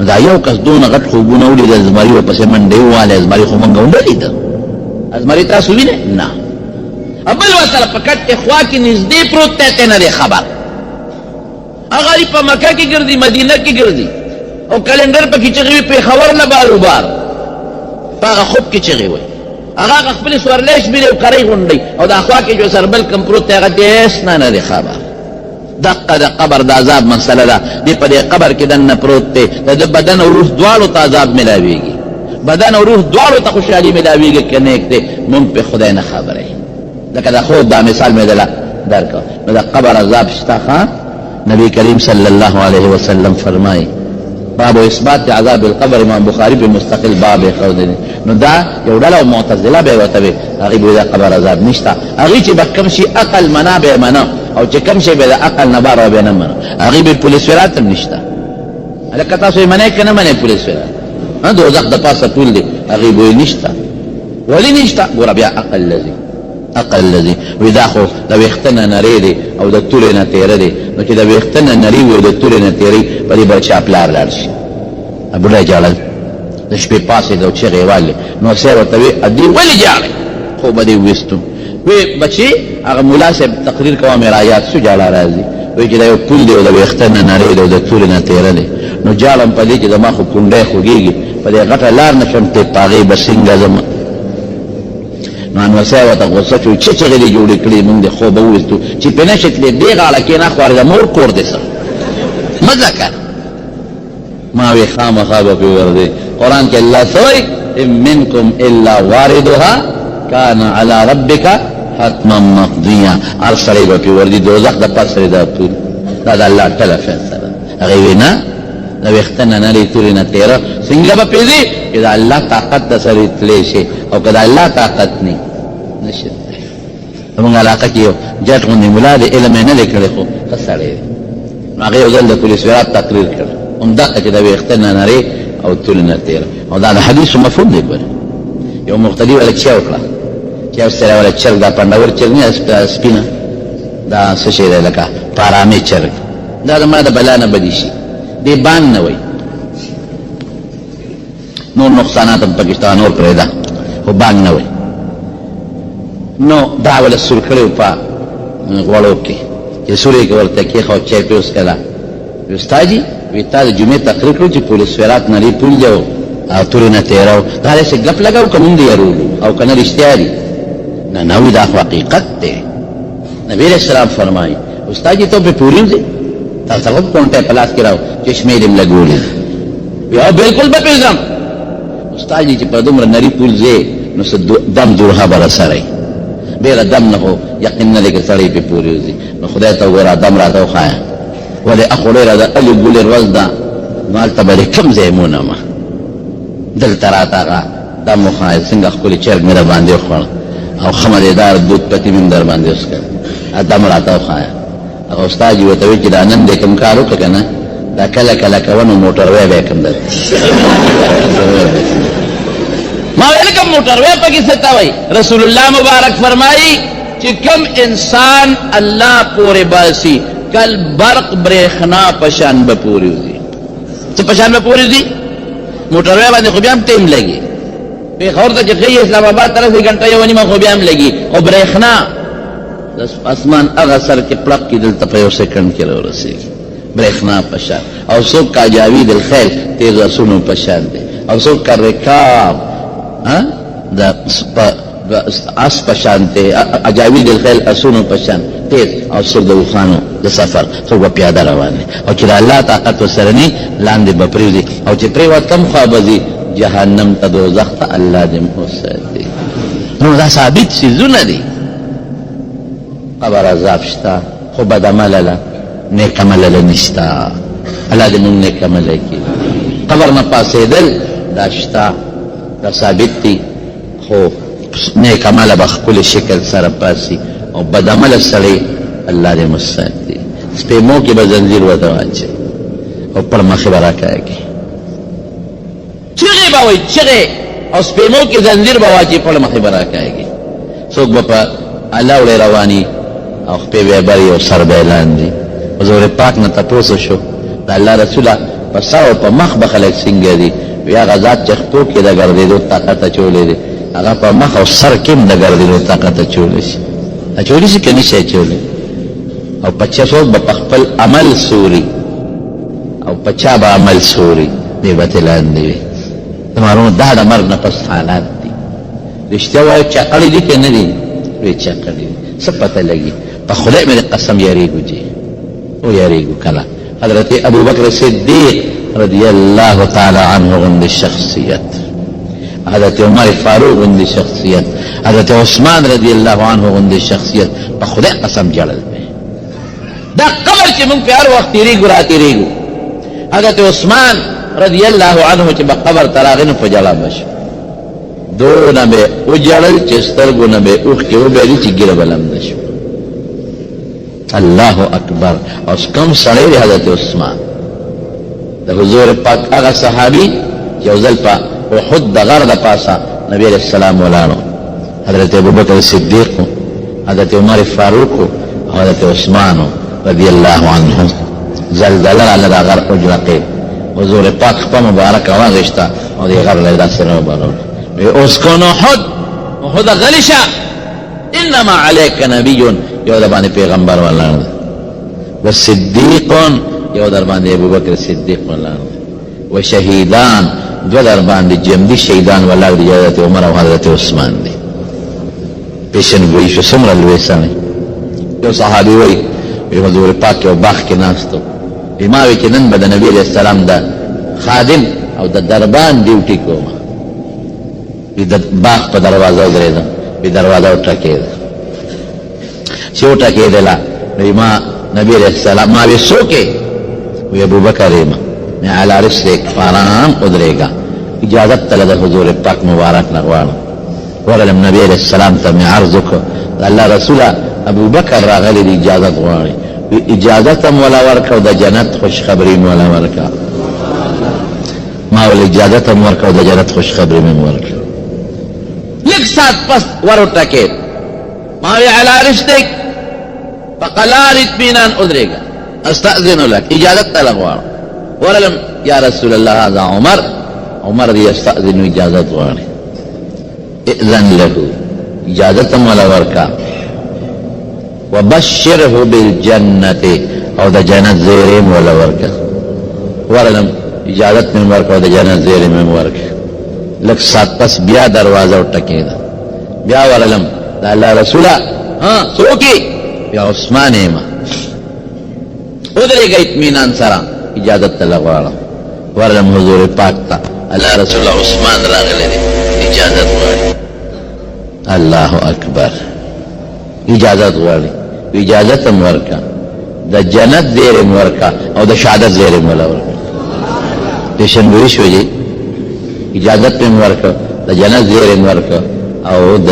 دا یو کس دون غٹ خوبونا اولی دا ازماری و پسی من دیو والی ازماری خوبنگا اندلی دا ازماری تاسو بھی نے نا ابل وصل پکت خوا کی نزدی پروت تیتے نا دے خبر اغالی پا مکہ کی گردی مدینہ کی گردی او کلنڈر پا کی چگوی پی خور لبارو بار پا اغا خوب کی چگوی اغا خپل سورلیش بھی دے کری غنڈی او دا خوا کی جو سربل کم پروت تیغا دیسنا نا دے خبر دقا دا قبر دا عذاب مسئلہ دا دی پا دے قبر کی دن پروت تے دا بدن و روح دوالو تا عذاب ملاویگی بدن او روح دواړو ته خوشحالي ملاویږي که نیک دی مونږ پې خدای نه خبره یې لکه دا خود دا مثال مې دله درکړه نو د قبر عذاب شته ښه نبی کریم صلی الله علیه وسلم فرمایي باب اثبات عذاب القبر امام بخاری په مستقل باب یې ښودلی نو دا یو ډله معتزله به یې ورته وي هغې به د قبر عذاب نشته هغې چې به کوم شي عقل منا به یې منه او چې کوم شی به د عقل نه بار به نه منه هغې به پولیس فرات هم نشته هلکه تاسو یې منئ که نه منئ پولیس فرات دوزخ د پاسه پول دی هغې به یې نشته ولې نشته ګوره بیا عقل لذي وی دا خو د ویښته نه نری دی او د تورې نه تیره دی نو چې د ویښته نه نری وي او د تورې نه تیرې په دې به چا پلار لاړ شي بوډۍ ژړل د شپې پاڅېد او چغې یې والې نو سیر ورته وی ادې ولې ژاړئ خو به دې وویستو وی بچې هغه ملا صاحب تقریر کوه مې رایاد شو ژړا راځي وی چې دا یو پول دی او د ویښته نه نری دی او د تورې نه تیره دی نو ژاړم په دې چې زما خو کونډۍ خوږېږي په دې غټه لار نه شم ته په هغې به څنګه ځم نو انوسۍ ورته غوسه شو چې چغې دې جوړې کړې مونږ دې خوبه وویستو چې پې نه شتلې دې غاړه کېنه خو د مور کور دې څه مه ځه که ما وی خامخا به پې ورځې قرآن کې الله څه وایي ان منکم الا واردها کان علی ربک حتما مقضیه هر سړی به پې ورځي دوزخ د پاسه دا پول دا د الله ټله فیصله هغې وی نه د ویښته نه نرې تورې نه تېره څنګه به پې ځي چې د الله طاقت د سره تللی شي او که د الله طاقت نه نشي زموږ علاقه کې یو جټ غوندې ملا دی علم یې نه دی کړی خو ښه سړی دی نو هغې یو ځل د پولیس ورات تقریر کړ همدغه چې د ویښته نه نرې او تورې نه تېره او دا د حدیثو مفهوم دی ګوره یو مقتدي والا چیا وکړه چیا وستلی والا چرګ دا پنډور چرګ نه سپینه دا څه شی دی لکه پارامې چرګ دا زما د بلا نه بدي شي دې بان نه وایي نور نقصانات هم پکې شته نور پرېږده خو بانګ نه وایي نو دا وله سور کړی و په غوړو کې چې سور یې ورته کېښه او چای پې وڅښله وی ستا جي وی تا د جمعې تقریر کړو چې پولیس فرات نري پول دی او تورې نه تېره و دا داسې ګپ لګو که مونږ دې یارولو او که نه رښتیا دي نه نه وي دا خو حقیقت دی نبي علیه السلام فرمایي استاد جي ته پې پوري وځې تاسو ته خو کونټی په لاس کې راو چشمې دې م لګولې بیا بلکل به پې ځم استاد جي چې په دومره نري پول ځې نو څه دم دوړه به رسره بېله دم نه خو یقین نه دی که سړی پې پورې وځي نو خدای ته وګوره دم راته وښایه ولې اخو ډېره د الې ګلې ورځ ده نو هلته به دې کوم ځای مونمه دلته راته هغه دم وښایه څنګه ښکلې چرګ مې در باندې وخوړ او ښه مزېدار دود پتي مې م در باندې وڅښل دم راته وښایه هغه استاد جي ورته وایي چې دا نن دې کوم کار وکړه که نه دا کله کله کوه نو موټروی به یې کوم در ما ویل کوم موټروی پکې څه ته وایي رسول الله مبارک فرمایي چې کوم انسان الله پورې باسي کل برق برېښنا په شان به پورې وځي څه په شان به پورې ځي موټروی باندې خو بیا هم ټیم لګي پېښور ته چې ښایي اسلام آباد ته رسېږي ګنټه یوه نیمه خو بیا هم لګي او برېښنا د اسمان هغه سر کې پړق کې دلته په یو سیکنډ کې راورسېږي برېښنا په شان او څوک کا جاوید الخیل تیز اسونو په شان دی او څوک کا رکاب د اس په شان دی اجاوید الخیل اسونو په شان تیز او څوک د اوښانو د سفر څوک به پیاده روان دی او چې د الله طاقت ورسره نه لاندې به پرېوځي او چې پرېوت کم خوا به ځي جهنم ته دوزخ ته الله دې وساتي نو دا ثابت څیزونه دي قبر عذاب شته خو بد عمله له نیک عمله له نشته الله دې مونږ نیک عمله کړي قبر نه پاڅېدل دا شته دا ثابت دي خو نیک عمله به ښکلي شکل سره پاسي او بد عمله سړی الله دې مساتي سپېمو کې به زنځیر ورته واچوي او پر مخې به راکاږي چغې به وایي چغې او سپېمو کې زنځیر به واچي پر مخې به راکاږي څوک به په الله وړې رواني او خپې به یې بري او سر به یې لاندې حضور پاک نه تپوس شو د الله رسوله په سر او په مخ به خلک څنګه دي وی هغه ذات چې خپو کې د ګرځېدو طاقت اچولی دی هغه په مخ او سر کې هم د ګرځېدو طاقت اچولی شي اچولی شي که نه شي اچولی او په چا څوک به په خپل عمل سوري او په چا به عمل سوري دی به ترې لاندې وي د معلومه دا د مرګ نه پس حالات دي رښتیا وایو چاقړې دي که نه دي وی چاقړې دي څه پته لګي په خدای مې د قسم یارېږو چې ویریږو کله حضرت ابو بکر صدیق رضی الله تعالی عنه غوندې شخصیت حضرت عمر فاروق غندې شخصیت، حضرت عثمان رضی الله عنه غندې شخصیت، په خدای قسم جړل دا قبر چې موږ په هر وخت تیریږو را تیریږو. حضرت عثمان رضی الله عنه چې په قبر ته راغی نو په ژړا بشو، دونه به وجړل چې سترګو نه به اوښکې وبهېدې چې ږیره به لمده شو. الله اکبر. اوس کوم سړی دی حضرت عثمان د حضور پاک هغه صحابي چې یو ځل په احد د غر د پاسه نبی علیه السلام ولاړو، حضرت ابوبکر صدیق، حضرت عمر فاروق او حضرت عثمان رضی الله عنهم. زلزله راغله د غر اجرقې، حضور پاک خپله مبارکه واغېسته او دې غر له یې داسې راوبلوله. اسكن احد احد غلی شه، انما عليك نبي، یو در باندې پیغمبر ولاړ دی، وصدیق، یو در باندې ابوبکر صدیق ولاړ دی، وشهیدان، دو در باندې جمدي شهیدان ولاړ دي، حضرت عمر او حضرت عثمان دی. پیشنګویي شو څومره لوی سړی. یو صحابي وایي حضور پاک یو باغ کې ناست و، ما وایي چې نن به د نبي علیه السلام د خادم او د دربان ډیوټي کومه، د باغ په دروازه ودرېدم، دروازه وټکېده، چې وټکېدله نو ما نبي علیه السلام ما وی څوک یې؟ وی ابوبکر یم. میں علی رسلک، آرام ودرېږه، اجازت تله د حضور پاک مبارک نه غواړم. ورغلم نبي علیه السلام ته مې عرض وکړ د الله رسوله ابوبکر راغلی دی اجازت غواړي. وی اجازت هم ولا ورکړه او د جنت خوشخبري مې ولا ورکړه. ما ول اجازت هم ورکړه او د جنت خوشخبري مې ورکړه. لږ ساعت پس ور وټکېد، ما وی علی رسلک، په قلال اطمینان ودرېږه، استأذن لك، اجازت تله غواړم. ورلم یا رسول الله هذا عمر، عمر دی استأذن اجازت غواړي. اذن له، اجازت هم ولا ورکړه. وبشره بالجنة، او د جنت زیری م ولا ورکړه. ورلم اجازت مې ورکړه او د جنت زیری مې ورکړه. لږ ساعت پس بیا دروازه وټکېده، بیا ورلم د الله رسوله څوک یې؟ بیا عثمان یم. ودرېږه اطمینان سره، اجازت تله غواړم. ورلم حضور پاک ته، الله رسول عثمان راغلی دی، اجازت غواړي. الله اکبر. اجازت غواړي، اجازت هم ورکړه، د جنت زیری م ورکړه او د شهادت زیری م ولا ورکړه. پیشنګویي شوې، اجازت مې ورکړه، د جنت زیری م ورکړه او د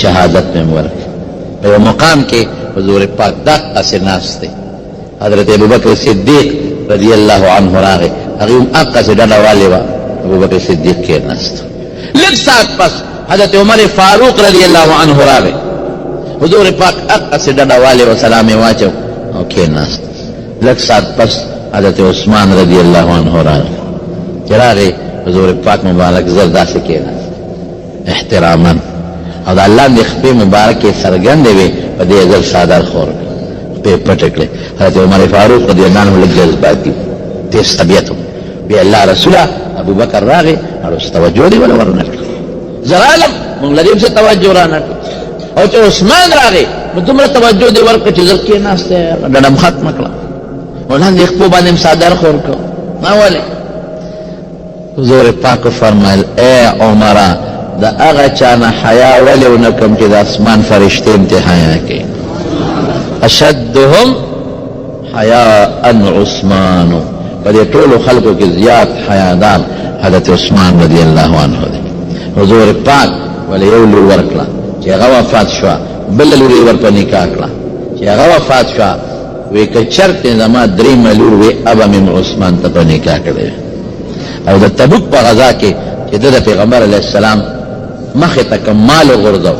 شهادت مې ورکړه. په یو مقام کې حضور پاک دقسې ناست دی، حضرت ابوبکر صدیق رضی الله عنه راغی، هغې هم هقسې ډډه والې وه، ابوبکر صدیق کېناست. لږ ساعت پس حضرت عمر فاروق رضی الله عنه راغی، حضور پاک هقسې ډډه والې وه، سلام یې واچو او کېناست. لږ ساعت پس حضرت عثمان رضی الله عنه راغی، چې راغی حضور پاک مبارک زر داسې کېناست احتراما، او د الله د خپې مبارکې څرګندې وې، په دې ځل څادر خور کړه، خپې پټې کړې. حضرت عمر فاروق رضی الله عنه لږ جذباتي تیز طبیعت و. بیا الله رسوله ابوبکر راغی، هغه توجه دې ولا ورنه کړه. زه رالم، موږ له دې څه توجه رانه کړه. او چې عثمان راغی نو دومره توجه دې ورکړه چې زر کېناستی، ډډه م ختمه کړه، ولاندې خپو باندې م څادر خور کړه. ما ولې؟ حضور پاک فرمایل اے عمره، د هغه چا نه حیا ولې ونه کړم چې د اسمان فرشتې امتحان کوي. اشدهم حیاء عثمان، په دې ټولو خلکو کې زیات حیادار حضرت عثمان رضی الله عنه دی. حضور پاک ولې یو لور ورکړه چې هغه وفات شوه، بله لور یې ورپه نکاح کړه چې هغه وفات شوه. وی که چرته زما درېیمه لور وی ابه مې عثمان ته په نکاح کړی. او د تبوک په غزا کې چې د پیغمبر علیه السلام مخې ته کوم مال وغورځو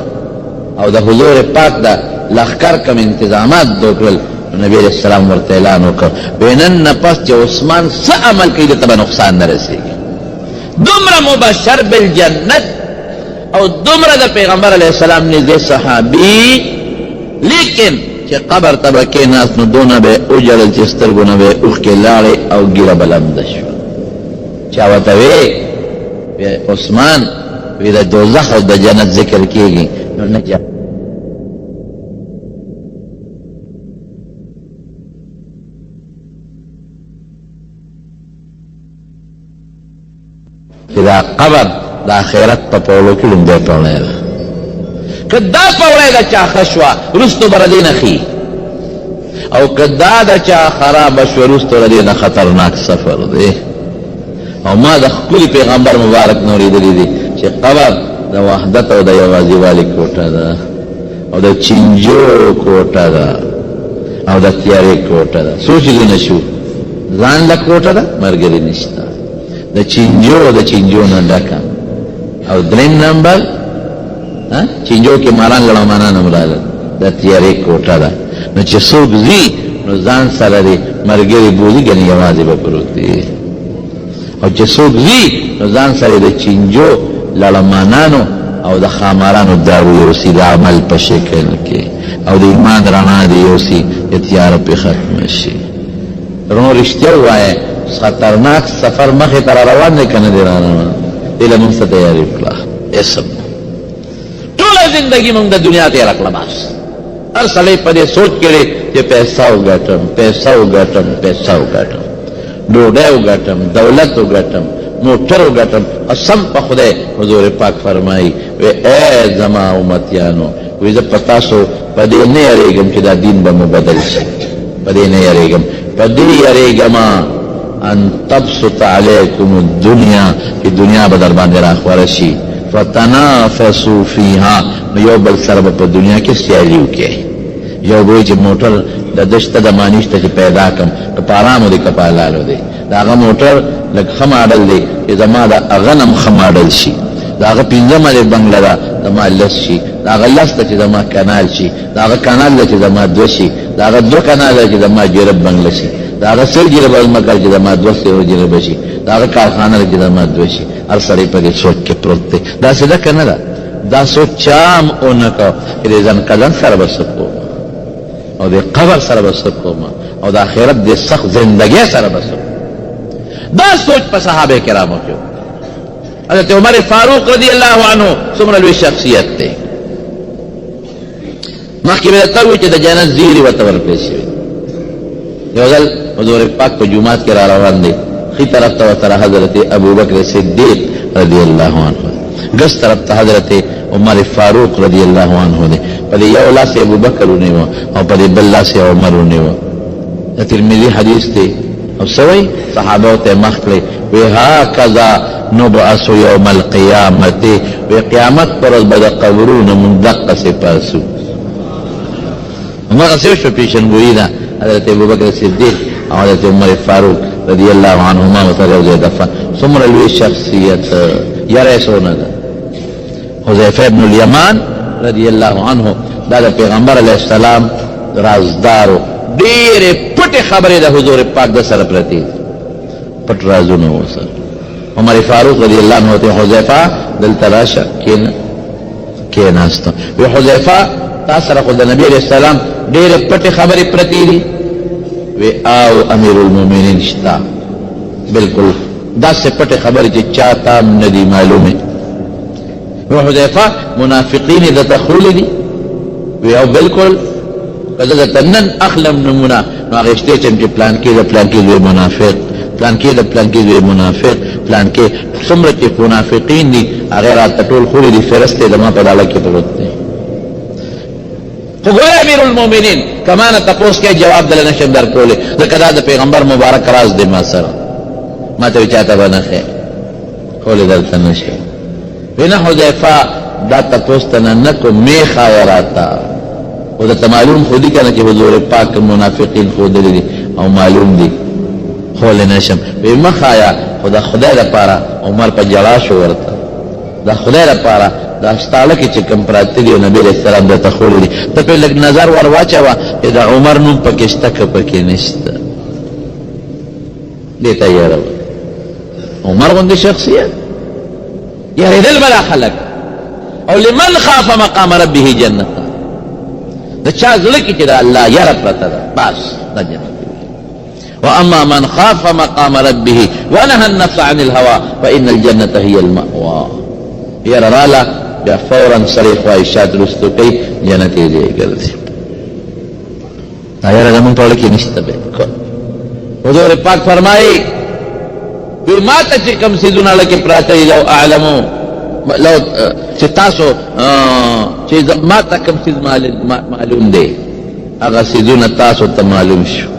او د حضور پاک د لښکر کوم انتظامات وکړل، نبی علیه السلام ورته اعلان وکړ، وی نن نه پس چې عثمان څه عمل کوي دته به نقصان نه رسېږي. دومره مبشر بالجنت او دومره د پیغمبر علیه السلام نږدې صحابي، لیکن چې قبر ته به کېناست نو دونه به یې وژړل چې سترګو نه به یې اوښکې لاړې او ږیره به لمده شوه. چا ورته وی عثمان وی د دوزخ او د جنت ذکر کېږي نو نه چې دا قبر د آخرت په پولو کې لومبی پوړی ده که دا پوړی د چا ښه شوه وروستو به ردې نه ښي او که دا د چا خرابه شوه وروستو ردې نه خطرناک سفر دی او ما د ښکلي پیغمبر مبارک نه اورېدلی دی چې قبر د وحدت او د یوازیوالي کوټه ده او د چینجو کوټه ده او د تیارې کوټه ده څو چیزونه شو ځان له کوټه ده ملګري نشته د چینجو نه ډکه او دریم نمبر چینجو کې ماران لړمانان هم راغلل د تیارې کوټه ده نو چې څوک ځي نو ځان سره دی ملګري بولي ګنې یوازې به پروت دی او چې څوک ځي نو ځان سره د چینجو لړمانانو او د خامارانو دارو یوسي د عمل په شکل کې او د ایمان رڼا دی یوسي د تیاره پې ختمه شي نو رښتیا ووایه خطرناک سفر مخې ته را روان دی که نه دی را روان دې له موږ څه تیاري وکړه اسم ټوله زندګي موږ د دنیا تېره کړه بس هر سړی په دې سوچ کې دی چې پیسه وګټم ډوډۍ وګټم دولت وګټم موټر وګټم او سم په خدای حضور پاک فرمایي وی ای زما امتیانو وی زه په تاسو په دې نه یریږم چې دا دین به مو بدل شي په دې نه یریږم په دې یریږم ان تبسط علیکم الدنیا چې دنیا به در باندې راخوره شي فتنافسوا فیها نو یو بل سره به په دنیا کې سیالي وکړئ یو به چې موټر د دشته د مانیشته چې پیدا کړم که په ارامو دی که په حلالو دی د هغه موټر لږ ښه ماډل دی چې زما د هغه نه هم ښه ماډل شي د هغه پنځمه دی بنګله ده زما لس شي د هغه لس ته چې زما کنال شي د هغه کنال ده چې زما دوه شي د هغه دوه کنال ده چې زما جرب بنګله شي د هغه سل جرب المکر چې زما دوه سوه جربه شي د هغه کارخانه ده چې زما دوه شي هر سړی په دې سوچ کې پروت دی داسې ده که نه ده دا سوچ چا هم ونه کړه چې د ځان قدم سره به څه کوم او د قبر سره به څه کوم او د آخرت د سخت زندګۍ سره به څه کوم دا سوچ په صحابه کرامو کې حضرت عمر فاروق رضی الله عنه څومره لوی شخصیت دی مخکې به درته ووایي چې د جنت زیري ورته ورکړی شوي یو ځل حضور پاک په جومات کې را روان دی ښي طرف ته ورسره حضرت ابوبکر صدیق رضی الله عنه ګس طرف ته حضرت عمر فاروق رضی الله عنه دی په دې یو لاس یې ابوبکر ونیوه او په دې بل لاس یې عمر ونیوه د ترمذي حدیث دی او سوی صحابه ته مخ کړی وی هکذا نبعث یوم القیامت وی قیامت پر ورځ به د قبرونو موږ دقسې پاسو همغسې وشوه پیشنګویي ده حضرت ابوبکر صدیق او حضرت عمر فاروق رضی الله عنهما ورسره یو ځای دفن څومره لوی شخصیت یاره یې څونه ده حذیفه ابن الیمان رضی الله عنه دا د پیغمبر علیه السلام رازدارو ډېرې پټې خبرې د حضور پاک د سره پرتې پټ رازونه ورسره عمر فاروق رضی الله عنه ته حذیفه دلته راشه کېناسته وی حذیفه تا سره خو د نبي علیه السلام ډېرې پټې خبرې پرتې دي وی او امیر المؤمنین شته بالکل داسې پټې خبرې چې چا ته هم نه دي معلومې وی حذیفه منافقین یې درته ښوولي دي وی او بالکل که زه درته نن اخلم نمونه نو هغې شتې چې پلان کې د پلان کې لوی منافق پلان کې د پلان کې لوی منافق پلان کې څومره چې منافقین دي هغې راته ټول ښوولي دي فهرست یې زما په ډاله کې پروت دی خو ګوره امیر المؤمنین که ما نه تپوس کوې جواب دله نشم درکولی ځکه دا د پیغمبر مبارک راز دی ما سره ما ته وی چاته به نه ښیې کولی درته نه شي وی نه حذیفه دا تپوس ته نه کو می ښایه راته خو درته معلوم خو دي که نه چې حضور پاک منافقین ښودلي دي او معلوم دي خولی نشم وی مه ښایه خو د خدای دپاره عمر په جړا شو ورته د خدای دپاره دا ستاله کې چې کوم پراته دي نبی علیه السلام درته ښوولي دي ته پرې لږ نظر ور واچوه چې د عمر نوم پکې شته که پکې نشته دې ته یاره عمر غوندې شخصیت یارېدل به دا خلک او لمن خاف مقام ربه جنت د چا زړه کې چې د الله یاره پرته ده بس دا جنت واما من خاف مقام ربه ونهى النفس عن الهوى فان الجنه هي المأوى یاره راله بیا فورا سړی خواهشات رستو کوي جنت یې ځای ګرځي دا یاره زمونږ په اړه کې نشته بالکل حضور پاک فرمایي وی ما ته چې کوم څیزونه لکې پراته دي لو اعلمو لو چې تاسو چې ما ته کوم څیز معلوم دی هغه څیزونه تاسو ته معلوم شو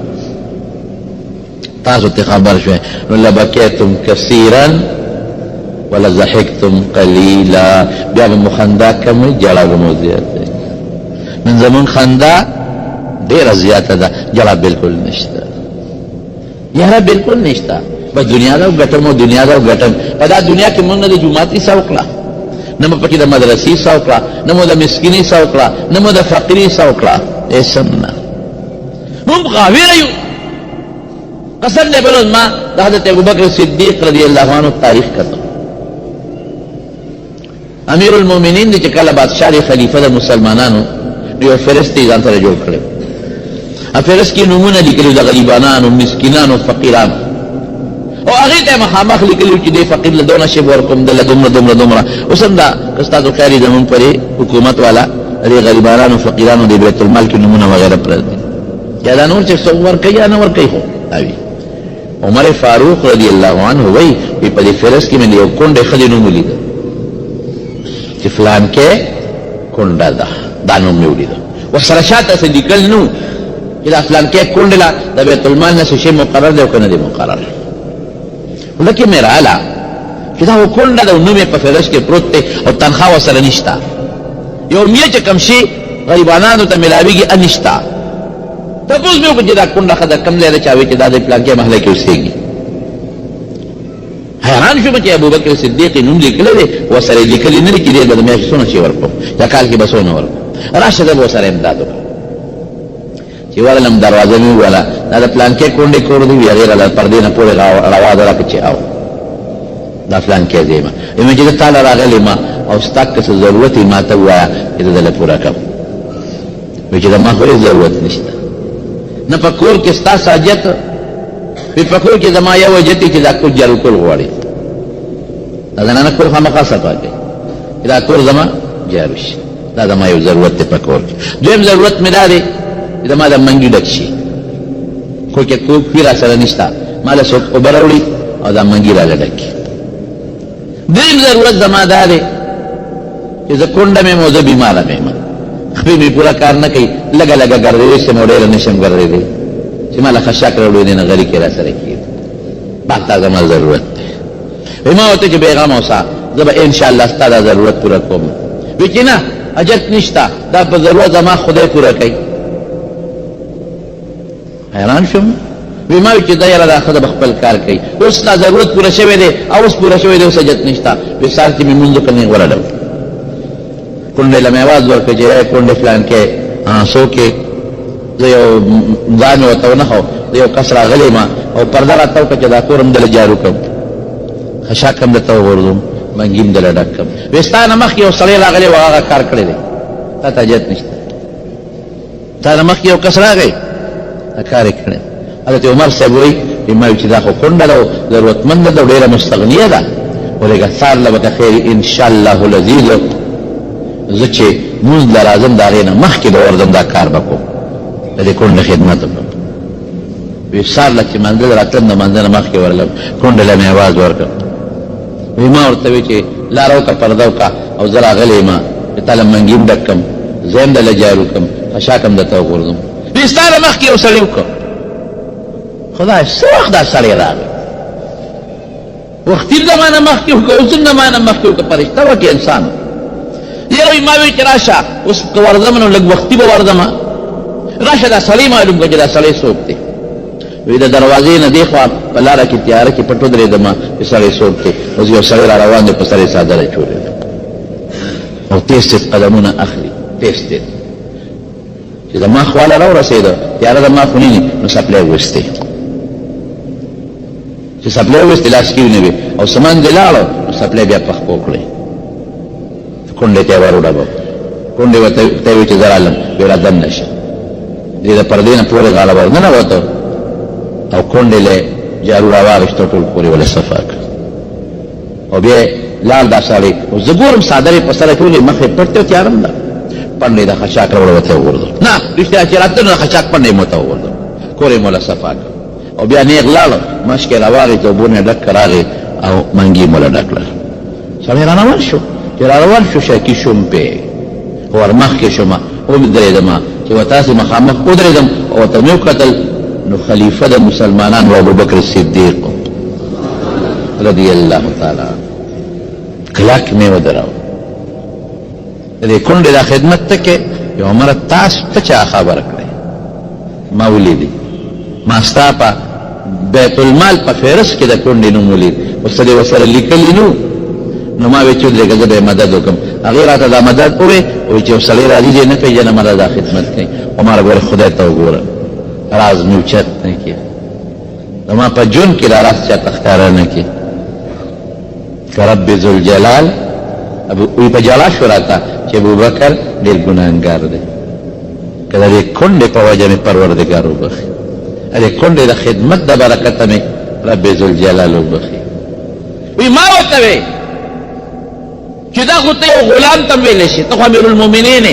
تاسو ته خبر شوي نو لبکیتم کثیرا ولضحکتم قلیلا بیا به مو خندا کمه جړه به مو زیاته نن زمون خندا ډیره زیاته ده جړه بالکل نشته یاره بالکل نشته بس دنیا دا ګټم او دنیا دا ګټم په دا دنیا کې موږ نه د جومات حصه وکړه نه مو پکې د مدرسې حصه وکړه نه مو د مسکینۍ حصه وکړه نه مو د فقیرۍ حصه وکړه هېڅ نه موږ غاویره یو قسم دے بلوز ما دا حضرت ابوبکر صدیق رضی اللہ عنہ تاریخ کرتا امیر المومنین دی چکل بادشاہ دی خلیفہ دا مسلمانانو دیو فرستی ځان سره جوړ کړو ا فرست کی نمونه لیکلو د غریبانانو مسکینانو فقیرانو او هغه ته مخامخ لیکلو چې دی فقیر له دونه شی ورکوم د دومره اوسم دا استاد خیری زمون پرې حکومت والا د غریبانانو فقیرانو د بیت المال کې نمونه وغیرہ پر دي یا دا نور چې څور کوي یا نه ور کوي خو اوی عمر فاروق رضی اللہ عنہ وی په دې فرست کې مې یو کونډه خدي نوم ولید چې فلان کې کونډه ده دا نوم مې ولید وسره شاته صدیقل نو چې دا فلان کې کونډه لا د بیت المال نه شي مقرر دی او کنه دی مقرر ولکه مې رااله چې دا کونډه ده نو مې په فرست کې پروت دی او تنخواه وسره نشتا یو مې چې کم شي غریبانو ته ملاویږي انشتا تپوس میں کچھ دا کنڈا خدا کم لے دا چاوی چی دا دا پلان کے محلے کے اسے گی حیران شو بچے ابو بکر صدیقی نم لکلے دے وہ سرے لکلی نلی چی دیر بدا میں سونا چی ورکو یا کال کی بسونا ورکو راشد اب وہ سرے امدادو چی والا لم دروازہ میں والا دا پلان کے کنڈے کور دی یا غیر اللہ پردے نا پورے روا دارا کچے آو دا پلان کے دیما اما چی دا تالا راغلی ما او ستاک کس ضرورتی ما تا ہوا کہ دا دل پورا کم وچی دا ما خوری ضرورت نشتا نہ پکور کې ستا ساجت په پکور کې زما یو وجتی چې دا کور جارو کول غواړي دا نه کور خامخا صفا کوي دا کور زما جارو شي دا زما یو ضرورت دی پکور کې دویم ضرورت مې دا دی چې زما د منګي ډک شي خو کې کوم پیرا سره نشتا مال څوک وبروړي او دا منګي را لډک دریم ضرورت زما دا دی چې زه کونډه مې موزه بیماره مې خپل می پورا کار نه کوي لګا لګا ګرځي چې موډر نشم ګرځي چې مال خشاک راوړي نه غری کې را سره کیږي باندې زما ضرورت دی ما وته چې پیغام اوسه زب ان شاء الله ستاسو ضرورت پورا کوم وکینا اجت نشتا دا په ضرورت زما خدای پورا کوي حیران شوم ویما چې دا یاره دا خدای خپل کار کوي اوس لا ضرورت پورا شوه دی او اوس پورا شوه دی اوس اجت نشتا وسار چې منځ کنه ورلو کنڈے لمحے آواز ورکا جی اے کنڈے فلان کے سو کے دیو ځان وتو نه هو دیو کسرا غلی ما او پرده راتاو که دا کورم دل جارو کم خشاکم دتو غردم منگیم دل ډکم وستانه مخ یو سړی راغلی و هغه کار کړی دی تا ته جت نشته تا مخ یو کس راغی کار یې کړی حضرت عمر صاحب وایي ما چې دا خو کونډه ده ضرورتمند ده ډېره مستغنیه ده ولکه سار له به خیر ان شاء الله العزیز زه چې مونځ له راځم د هغې نه مخکې به ورځم دا کار به کوم د دې کونډې خدمت وکړم وی سار له چې منزل راتلم د منزل نه مخکې ورلم کونډې له مې اواز ورکړم وی ما ورته وی چې لاره وکړه پرده وکړه او زه راغلی یم چې تا له منګي ډک کړم زه هم دله جارو کړم خشاک هم درته وغورځم وی ستا له مخکې یو سړي وکړه خدای څه وخت دا سړی راغی وختي د ما نه مخکې وکړه اوس هم د ما نه مخکې وکړه فرشته وکړي انسان یاره ما وی چې راشه اوس که ورځم نو لږ وختي به ورځم راشه دا سړی معلوم کړه چې دا سړی څوک دی وی د دروازې نه دی خوا په لاره کې تیاره کې پټ ودرېدم چې سړی څوک دی اوس یو سړی را روان دی په سر یې څادره چولې ده او تیز تیز قدمونه اخلي تیز تیز چې زما خواله راورسېده تیاره زما خو نه نو سپلی ویستې چې سپلی ویستې لاس کې ونیوې او سامان دې لاړو نو سپلی بیا پخپو کړې کونډې ته یې ور وډبو کونډې ورته ویې چې زه رالم وی را دم نه شه دې د پردې نه پورې غاړه ور ننوته او کونډې له جارو راواغېسته ټول پورې ولې صفا کړ او بیا لال دا سړی او زه ګورم څادرې په سره ټولې مخې پټ دی تیارم ده پنډې د خشاک راوړه ورته وغورځم نه رښتیا چې راته نو د خشاک پنډې مو ته وغورځم کور یې موله صفا کړ او بیا نیغ لاړه مشکې راواغېست اوبو نه ډک راغې او منګي موله ډک کړل سړی را روان شو چې را روان شو شاکي شوم پې ورمخکې شومه ودرېدمه چې ورتاسې مخامخ ودرېدم او ورته مې وکتل نو خلیفه د مسلمانانو ابوبکر صدیق رضی الله تعالی عنه کلک مې ودراوه د دې کونډې دا خدمت ته کې یو عمره تاسو ته چا خبره کړې ما ولیدې ما ستا په بیت المال په فهرست کې د کونډې نوم ولید اوس دې ورسره لیکلي نو ما وی چې درېږه زه به یې مدد وکړم هغې راته دا مدد ووې وایي چې یو سړی راځي دی نه پېژنم ماته دا خدمت کوي خو ما ګوره خدای ته وګوره راز مې اوچت نه کړي زما په ژوند کې دا راز چاته ښکاره نه کړي که رب ذوالجلال وی په جلا شو راته چې ابوبکر ډېر ګناهګار دی که د دې کونډې په وجه مې پروردګار وبخي د دې کونډې د خدمت د برکته مې رب ذوالجلال وبخي وی ما ورته وی چې دا خو ته یو غلام ته ویلی شي ته خو امیرالمؤمنین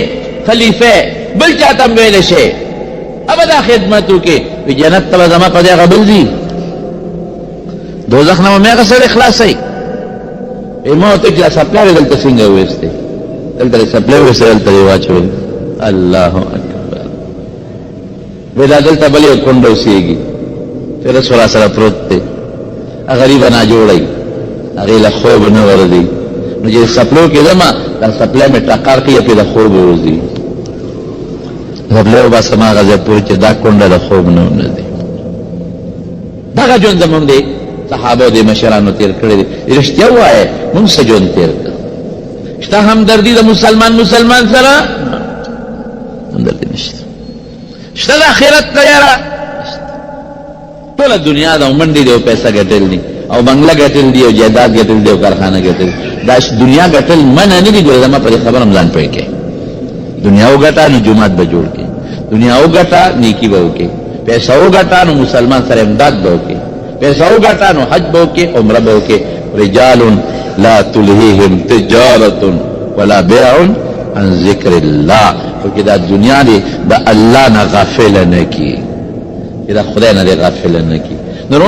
خلیفه بل چا ته ویلی شي ابه دا خدمت وکړې وی جنت ته به زما په دې هغه بل ځي دوزخ نه به مې هغه سړی خلاصوي ما ورته چې دا سپلی دلته څنګه وویستې دلته دې سپلی وویستې دلته دې واچولې الله اکبر وی دا دلته بل یو کونډه اوسېږي چې رسول الله سره پروت دی غریبه ناجوړی هغې له خوب نه ورځي نو چې سپلو کې ځمه دا سپلی مې ټکار کوي پې د خوب ووځي سپلی وباسم هغه ځای پورې چې دا کونډه د خوب نه وځي دغه ژوند زموږ دی صحابه دې مشرانو تیر کړی دی رښتیا ووایه موږ څه ژوند تیر کړ شته همدردي د مسلمان سره همدردي نشته شته د آخرت تیاره ټوله دنیا ده او منډې دی او پیسه ګټل دي او بنګله ګټل دي او جایداد ګټل دي او کارخانه ګټل دا دنیا ګټل منع نه دي ګوره زما په دې خبره هم ځان پوه کړې دنیا وګټه نو جومات به جوړ کړې دنیا وګټه نیکي به وکړې پیسه وګټه نو مسلمان سره امداد به وکړې پیسه وګټه نو حج به وکړې عمره به وکړې رجال لا تلهیهم تجارت ولا بیع عن ذکر الله خو دا دنیا دی دا الله نه غافل نه کی دا خدای نه دی غافل نه کی نو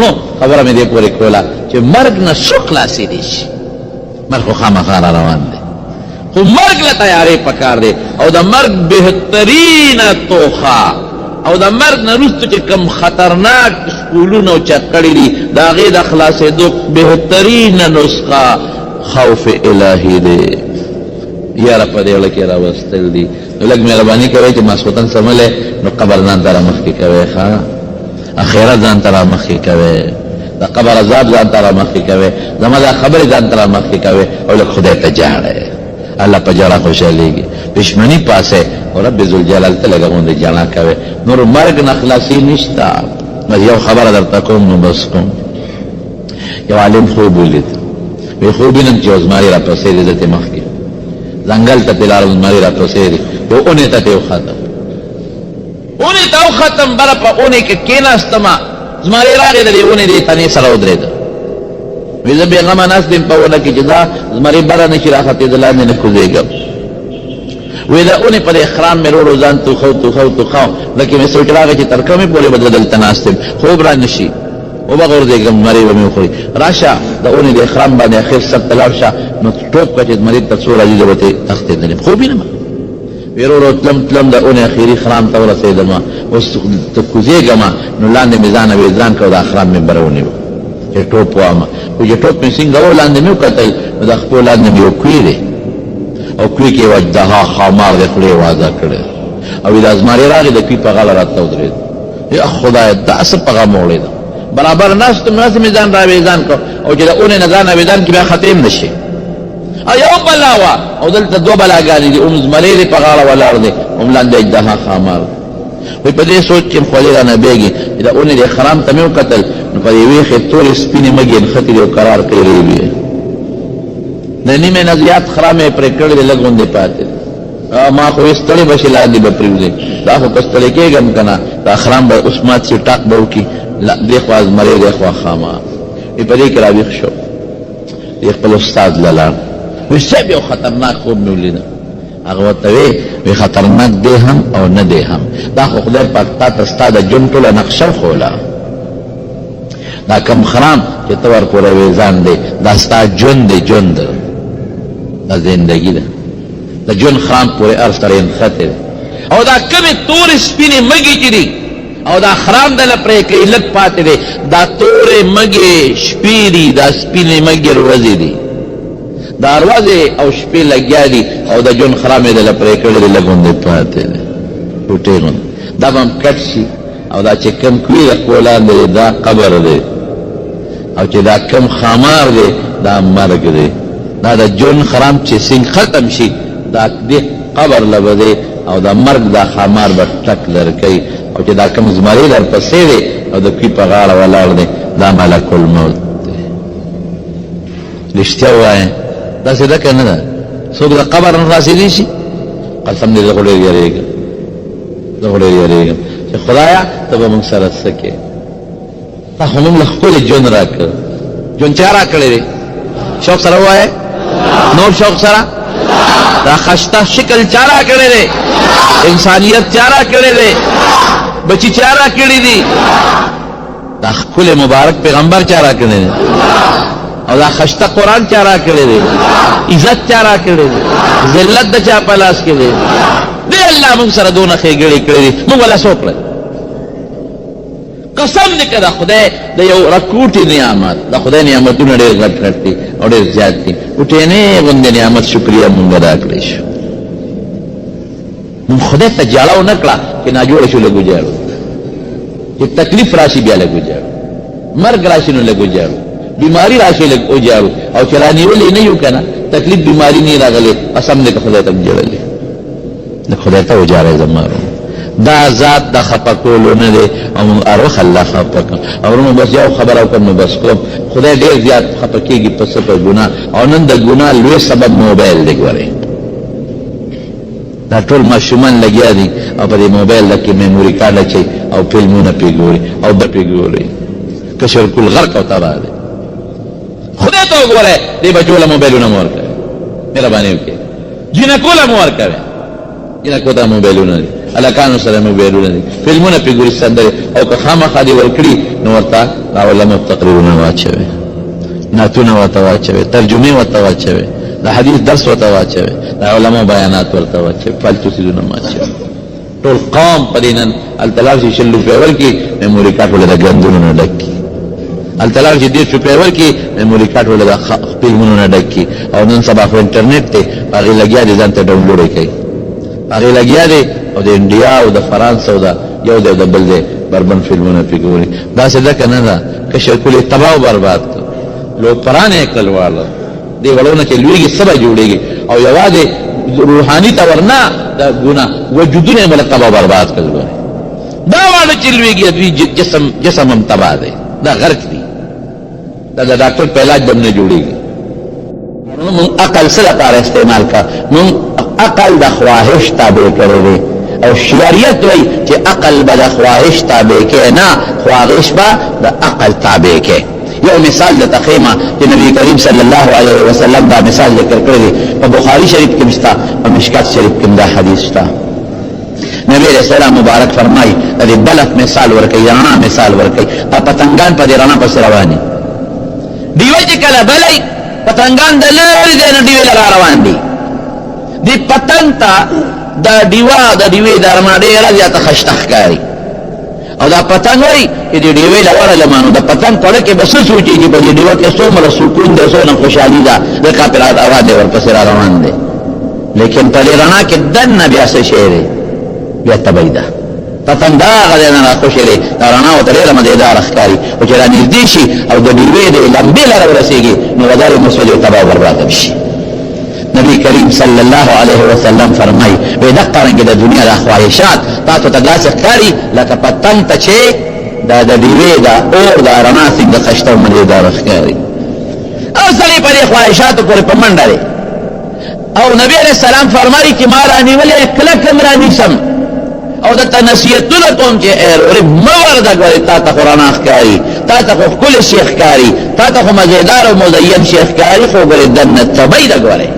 خبره مې دې پورې کوله چې مرګ نه څو خلاصېدی شي مرګ خو خامخا را روان دی خو مرګ له تیارې پکار دی او د مرګ بهترینه توخه او د مرګ نه وروسته چې کوم خطرناک شپولونه اوچت کړي دي د هغې د خلاصېدو بهترینه نسخه خوف الهي دی یاره په دې وړه کې راوستل دي نو لږ مهرباني کوئ چې ماسخوتن سملی نو قبر ځان ته رامخکې کوئ ښه اخرت ځان ته رامخکې کوئ د قبر عذاب ځان ته رامخکې کوئ زما دا خبرې ځان ته رامخکې کوئ او لږ خدای ته جاړئ الله په جړه خوشحالېږي پښمني پاسئ او رب ذوالجلال ته لږه غوندې جړه کوئ نور مرګ نه خلاصي نشته بس یو خبره درته کوم نو بس کوم یو عالم خوب ولید وی خوب وینم چې یو زمری راپسې دی دلته مخکې ځنګل ته تلار زمری راپسې دی یو اونې ته ته وختم اونې ته وختم بره په اونې کې کېناستمه زمری راغی د دې اونې دې تنې سره ودرېده وی زه بېغمه ناست یم په اونه کې چې دا زمری بره نه شي راختېدو لاندې نه کوزېږم وی د اونې په دې اخرام مې روړو ځان توخو لکه مې سوچ راغی چې تر کومې پورې به دلته ناست یم خوب را نه شي وبغورځېږم زمری به مې وخوري راشه د اونې د اخرام باندې اخر سر ته لاړ شه نو ټوپ کړه چې زمري ته څو راځي زه به ترې تښتېدلی یم خوب وینم وی ورو تلم د اونې اخري خرام ته ورسېدم اوس ته کوزېږم نو لاندې مې ځان ویزان کړ د اخرام مې بره ونیو چې ټوپ وامه خو چې ټوپ مې څنګه و لاندې مې وکتل نو د خپو لاندې مې یو کوی دی او کوی کې وجدها خامار د خولې وازه کړی او دا زمری راغی د کوی په غاړه راته ودرېد یا خدایه دا څه په غم وړېدم برابر ناستم ناسې مې ځان راویزان کړ او چې د اونې نه ځان راویزان کړي بیا ختم نه شي یو بلا وه او دلته دوه بلاګانې دي زمری دی په غاړه ولاړ دی هم لاندې اجدها خامار وی په دې سوچ چې خولې رانه بیږي چې د اونې د خرام ته مې وکتل نو په یوې ښې تورې سپینې مږې نښتې دي او قرار کړې وې د نیمې نه زیات خرام یې پرې کړی دی لږ غوندې پاتې دی ما خو یې ستړی به شي لاندې به پرېوځي دا خو که ستړی کېږم که نه دا خرام به اوس مات شي ټاک به وکړي دې خوا زمری دې خوا خامار وی په دې کې راویښ شو دې خپل استاد له لاړ وی صاحب یو خطرناک خوب مې ولیده هغه ورته وی خطرناک دی هم او نه دی هم دا خو خدای پاک تا ته ستا د ژوند ټوله نقشه وښوله دا کم خرام چې ته ورپورې ویزان دی دا ستا ژوند دی ژوند دا زندگی ده دا جون خرام پوری ارس تر انخطه ده او دا کمی تور سپینی مگی چی دی او دا خرام دا لپریک علت پاتے دے دا تور مگی شپی دی دا سپینی مگی روزی دی دا روزی او شپی لگیا دی او دا جون خرامی دا لپریکل دی لگون دی پاتے دے ٹوٹے گون دا بام کٹ شی او دا چه کم کوی دا قولان دی دا قبر دی او چه دا کم خامار دی دا مرگ دی دا جون خرام چه سنگ ختم شی دا دی قبر لبدی او دا مرگ دا خامار با ٹک لرکی او چې دا کم زمری در پسې دی او د کوی په غاړه ولاړ دی دا ملک الموت دی رښتیا ووایه داسې ده که نه ده څوک د قبر نه راسېدی شي قسم دې زه خو ډېر یېرېږم زه خو ډېر یېرېږم چې خدایه ته به موږ سره څه کوې تا خو موږ له ښکلې ژوند راکړ ژوند چا راکړی دی شوق سره ووایه نور شوق سره دا خشته شکل چا راکړی دی انسانیت چا راکړی دی بچی چا راکړی دی دا ښکلی مبارک پیغمبر چا راکړی دی او دا خشته قرآن چا راکړی دی عزت چا راکړی دی ذلت د چا په لاس کې دی دی الله موږ سره دونه ښېګړې کړې دي موږ ولا څه وکړل قسم دې که د خدای د یو رکوټي نعمت د خدای نعمتونه ډېر غټ غټ دي او ډېر زیات دي وټېنې غوندې نعمت شکریه مونږ ادا کړی شو مونږ خدای ته جاړه ونه کړه چې ناجوړه شو لږ وجاړو چې تکلیف راشي بیا لږ وجاړو مرګ راشي نو لږ وجاړو بیماری راشي لږ وجاړو او چې رانیولې نه یو که نه تکلیف بیماری نه راغلی قسم دې که خدای ته جړلې د خدای ته وجاړی زما دا ذات دا خپه کولو نه دی او موږ اروخ الله خپه کړم او موږ بس یو خبره وکړم نو بس کوم خدای ډېر زیات خپه کېږي په څه په ګناه او نن د ګناه لوی سبب موبایل دی ګورئ دا ټول ماشومان لګیا دي او په دې موبایل کې میموري کارډ اچوي او فلمونه پرې ګوري او به پرې ګوري کشر کل غرق او تباه دی خدای ته وګورئ دې بچو له موبایلونه مه ورکوئ مهرباني وکړئ جینکو له مه ورکوئ جینکو ته موبایلونه دي الکانو سره موبایلونه دي فلمونه پرې ګوري سندرې او که خامخا دې ورکړي نو ورته دا علماء تقریرونه واچوئ نعتونه ورته واچوئ ترجمې ورته واچوئ د حدیث درس ورته واچوئ د علماء بیانات ورته واچوئ فالتو څیزونه مه اچوئ ټول قوم په دې نن هلته لاړ شي 100 روپۍ ورکړي میموري کارټ ولې د ګندونو نه ډک کړي هلته لاړ شي 150 روپۍ ورکړي میموري کارټ ولې د فلمونو نه ډک کړي او نن سبا خو انټرنېټ دی په هغې لګیا دي ځان ته ډاونلوډ یې کوي هغې لګیا دی او د انډیا او د فرانس او د یو دی او د بل دی بربند فلمونه پرې ګوري داسې ده که نه ده کشر کل یې تباه و برباد کړ لوپران یې کړل واړه دې وړونه چې لویږي څه به جوړېږي او یوازې روحاني ته ورنه د ګناه وجودونه یې بله تباه و برباد کړل ګورئ دا واړه چې لویږي دوی جسم هم تباه دی دا غرق دی دا د ډاکټر په علاج به هم نه جوړېږي مونږ عقل څه لپاره استعمال کړه مونږ عقل د خواهش تابع کړی دی او شریعت وایي چې عقل به د خواهش تابع کې نه خواهش به د عقل تابع کې یو مثال د تخیمه چې نبی کریم صلی الله علیه وسلم دا مثال ذکر کړی دی په بخاري شریف کې شته په مشکات شریف کې دا حدیث شته نبی علیہ السلام مبارک فرمایي د دې بلف مثال ورکوي رڼا مثال ورکوي پتنګان په دې رڼا پسې رواني ډیوه چې کله بلی پتنګان د لرې ځای نه ډیوې لره روان دي دې پتنګ ته دا ډیوې د رڼا ډېره زیاته خشته ښکاري او دا پتنګ وایي چې دې ډیوې له ورغله نو د پتنګ پړه کې به څه سوچي چې په دې ډیوه کې څومره سکون دی څومره خوشحالي ده ځکه پرې اواز دی ورپسې را روان دی لیکن په دې رڼا کې دننه بیا څه شی دی بیا تبۍ ده پتنګ دا هغه دی نه راخوشی دی دا رڼا ورته ډېره مزېداره ښکاري خو چې را نږدې شي او د ډیوې د لمبې لره ورسېږي نو ودارې مسولې تباه و برباده شي نبی کریم صلی الله علیه وسلم فرمای وی دقه رنګې د دنیا د خواهشات تاسو ته داسې ښکاري لکه پتنګ ته چې دا د ډیوې د اور د رڼا څنګه خشته او مزېداره ښکاري او سړی په دې خواهشاتو پورې په منډه دی او نبی علیه السلام فرمایي چې ما رانیولې کلک هم رانیسم او درته نصیحتونه کوم چې ورې مه ورده ګورې تا ته خو رڼا ښکاري تا ته خو ښکلی شی ښکاري تا ته خو مزېدار او مزین شی ښکاري خو ګورې دننه تبۍ ده ګورې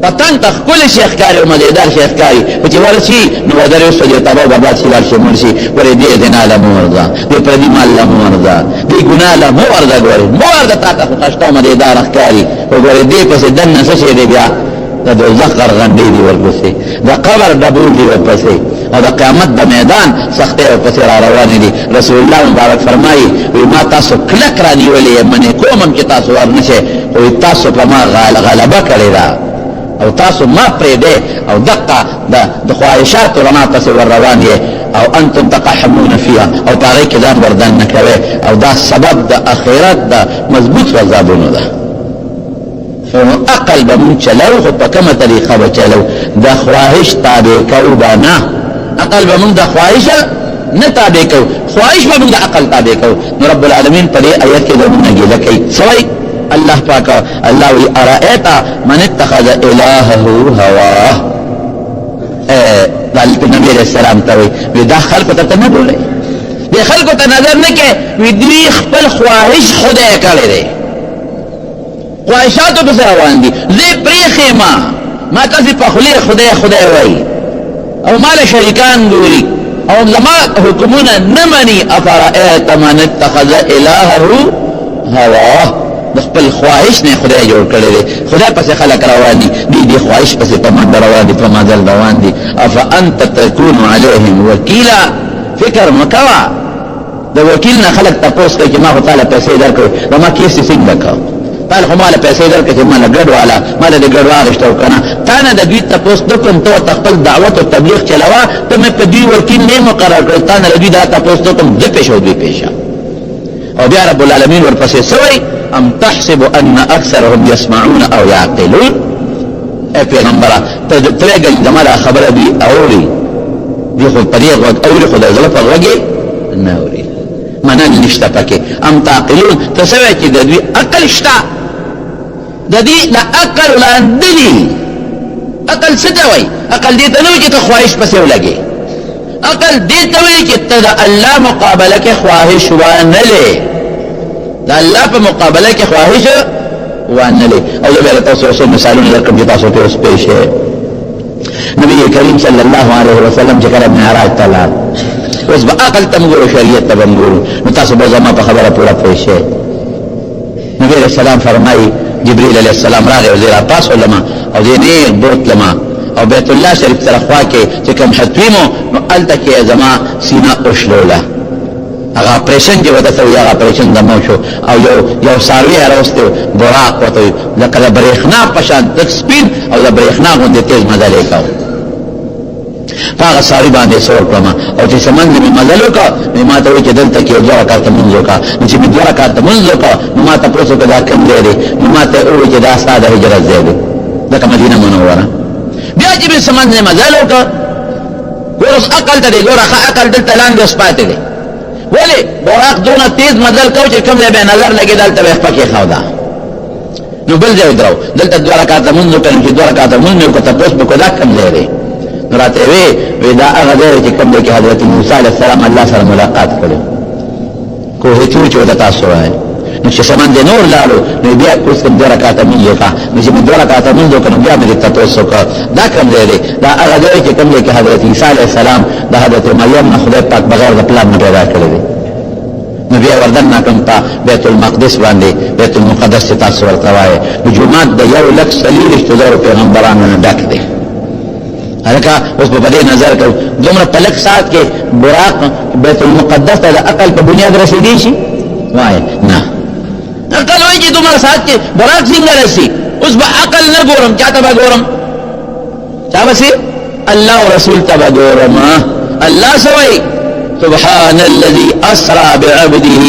پتنگ تا خکل شیخ کاری و مزیدار شیخ کاری وچی ورشی نو ودر یو سجی تبا برباد شیلال شی مرشی وری دی دینا لموردا دی پردی مال لموردا دی گناه لموردا گوری موردا تا تا خطاشتا و مزیدار اخکاری و گوری دی پس دن نسشی دی بیا دا دوزخ غرغنڈی دی ورپسی دا قبر دبول دی ورپسی او دا قیامت دا میدان سختی ورپسی را روانی دی رسول اللہ مبارک فرمائی وی ما تاسو کلک را نیولی منی کومم چی تاسو ورنشے وی تاسو پا ما غلبہ کری دا او تاسو ما پریده او دقا دا خواهشات رما پسی ور روانی او انتم تقحمون فيها او پاغی کدان وردن نکوے او دا سبب دا اخیرت دا مضبوط وزابونو دا عقل بمون چلو خود پا کم طریقہ بچلو دا خواهش تابع کو بانا عقل بمون دا خواهش نتابع کو خواهش بمون دا عقل تابع کو نو رب العالمین پر آیت کے دمون نگی لکی سوائی اللہ پاکا اللہ وی ارائیتا من اتخذ الہه ہوا دالت نبی علیہ السلام تاوی وی دا خلقو تا نبولے دی خلقو تا نظر نکے وی دوی خپل خواهش خودے کردے دے خواهشاتو پس روان دی زی پریخی ما تسی پخلی خدای وی او مال شریکان دوری او لما حکمون نمانی افرائیت من اتخذ الہه هوا دخپل خواهش نے خدای جوړ کړی دی خدای پس خلق روان دی خواهش پس پمند روان دی پمازل روان دی افانت تكون علیهم وکیلا فکر مکوا دا وکیل نه خلق تپوس کوي چې ما تعالی پیسې درکړو نو ما کیسې څنګه وکاو تعالی خو مال پیسې درکړي چې مال ګډ والا مال دې ګډ واغشتو کنه تا نه د دې تپوس دوکم ته خپل دعوت او تبلیغ چلاوا ته مې په دې وکیل نه مقرر کړ تا نه دې دا تپوس دوکم دې پېښو دې پېښه او بیا رب العالمین ورپسې سوی ام تحسب ان اکثرهم يسمعون او يعقلون اے پیغمبرہ ترېګل زماده خبره دی اوري دی خو طریق وقت اوري خدای زله په وګي نه اوري منن نشته پکې ام تعقلون تسوي چې د دوی عقل شته د دې لا عقل ولا دلی عقل څه ته وای عقل دې ته نو چې ته خواهش پسې ولګي عقل دې ته وای چې ته د الله مقابله کې خواهش وانه لې دا الله په مقابله کې خواهش وانه لې او دا به تاسو څه مثالونه درکړم چې تاسو ته اوس پېښ شي نبی کریم صلی الله علیه وسلم چې کله معراج ته لاړ اوس به عقل ته موږ شریعت ته موږ نو تاسو به زما په خبره پوره پوه شئ نبی علیہ السلام فرمایي جبريل علیہ السلام راغی او زیرا پاس علما او دې بوت لما او بیت الله شریف طرف خوا کې چې کوم حتویمو نو الته کې زما سینه اوشلوله هغه اپریشن چې وته سوی هغه اپریشن دمو شو او یو ساروی راوستو براق وته لکه برېښنا پشان تک سپین او د برېښنا غوندې تیز مزل وکاو پاغه ساری باندې سور کړم او چې سمند می مزل وکا ما ته وی چې دلته کې دوه رکعات منځ وکا چې می دوه رکعات منځ وکا ما ته پوسو کدا کم دی ما ته وی چې دا ساده هجرت دی دغه مدینه منوره بیا چې می سمند می مزل وکا ورس عقل ته دی ګوره عقل دلته لاندې سپاتې دی ولی براق دونه تیز مزل کو چې کوم ځای به نظر لګی دلته به پکې خاو دا نو بل ځای درو دلته دوه رکعات منځ وکړ چې دوه رکعات منځ وکړ ته پوس به کدا کم ځای دی راته وی دا هغه ځای چې کوم دی کې حضرت موسی علیه السلام الله سره ملاقات کړو کوه چې وته تاسو وای نو چې سمند نور لاړو نو بیا اوس کوم دوه رکعات منځ وکړ نو چې دوه رکعات منځ وکړ بیا مې تاسو وکړ دا کوم ځای دی دا هغه ځای چې کوم دی کې حضرت عیسی علیه السلام د حضرت مریم نه خدای پاک بغیر د پلان نه پیدا کړی دی نو بیا وردن ناکم تا بیت المقدس باندې بیت المقدس ته تاسو ورته وای جمعه د یو لک سلیل اشتزار پیغمبرانو نه ډک دی هلکه اوس په دې نظر کو دومره پلک سات کې براق بیت المقدس ته د عقل په بنیاد رسیدي شي وای نه عقل وایي چې دومره سات کې براق څنګه رسي اوس به عقل نه ګورم چاته به ګورم چا به الله او رسول ته به ګورم الله سوي سبحان الذي أسرى بعبده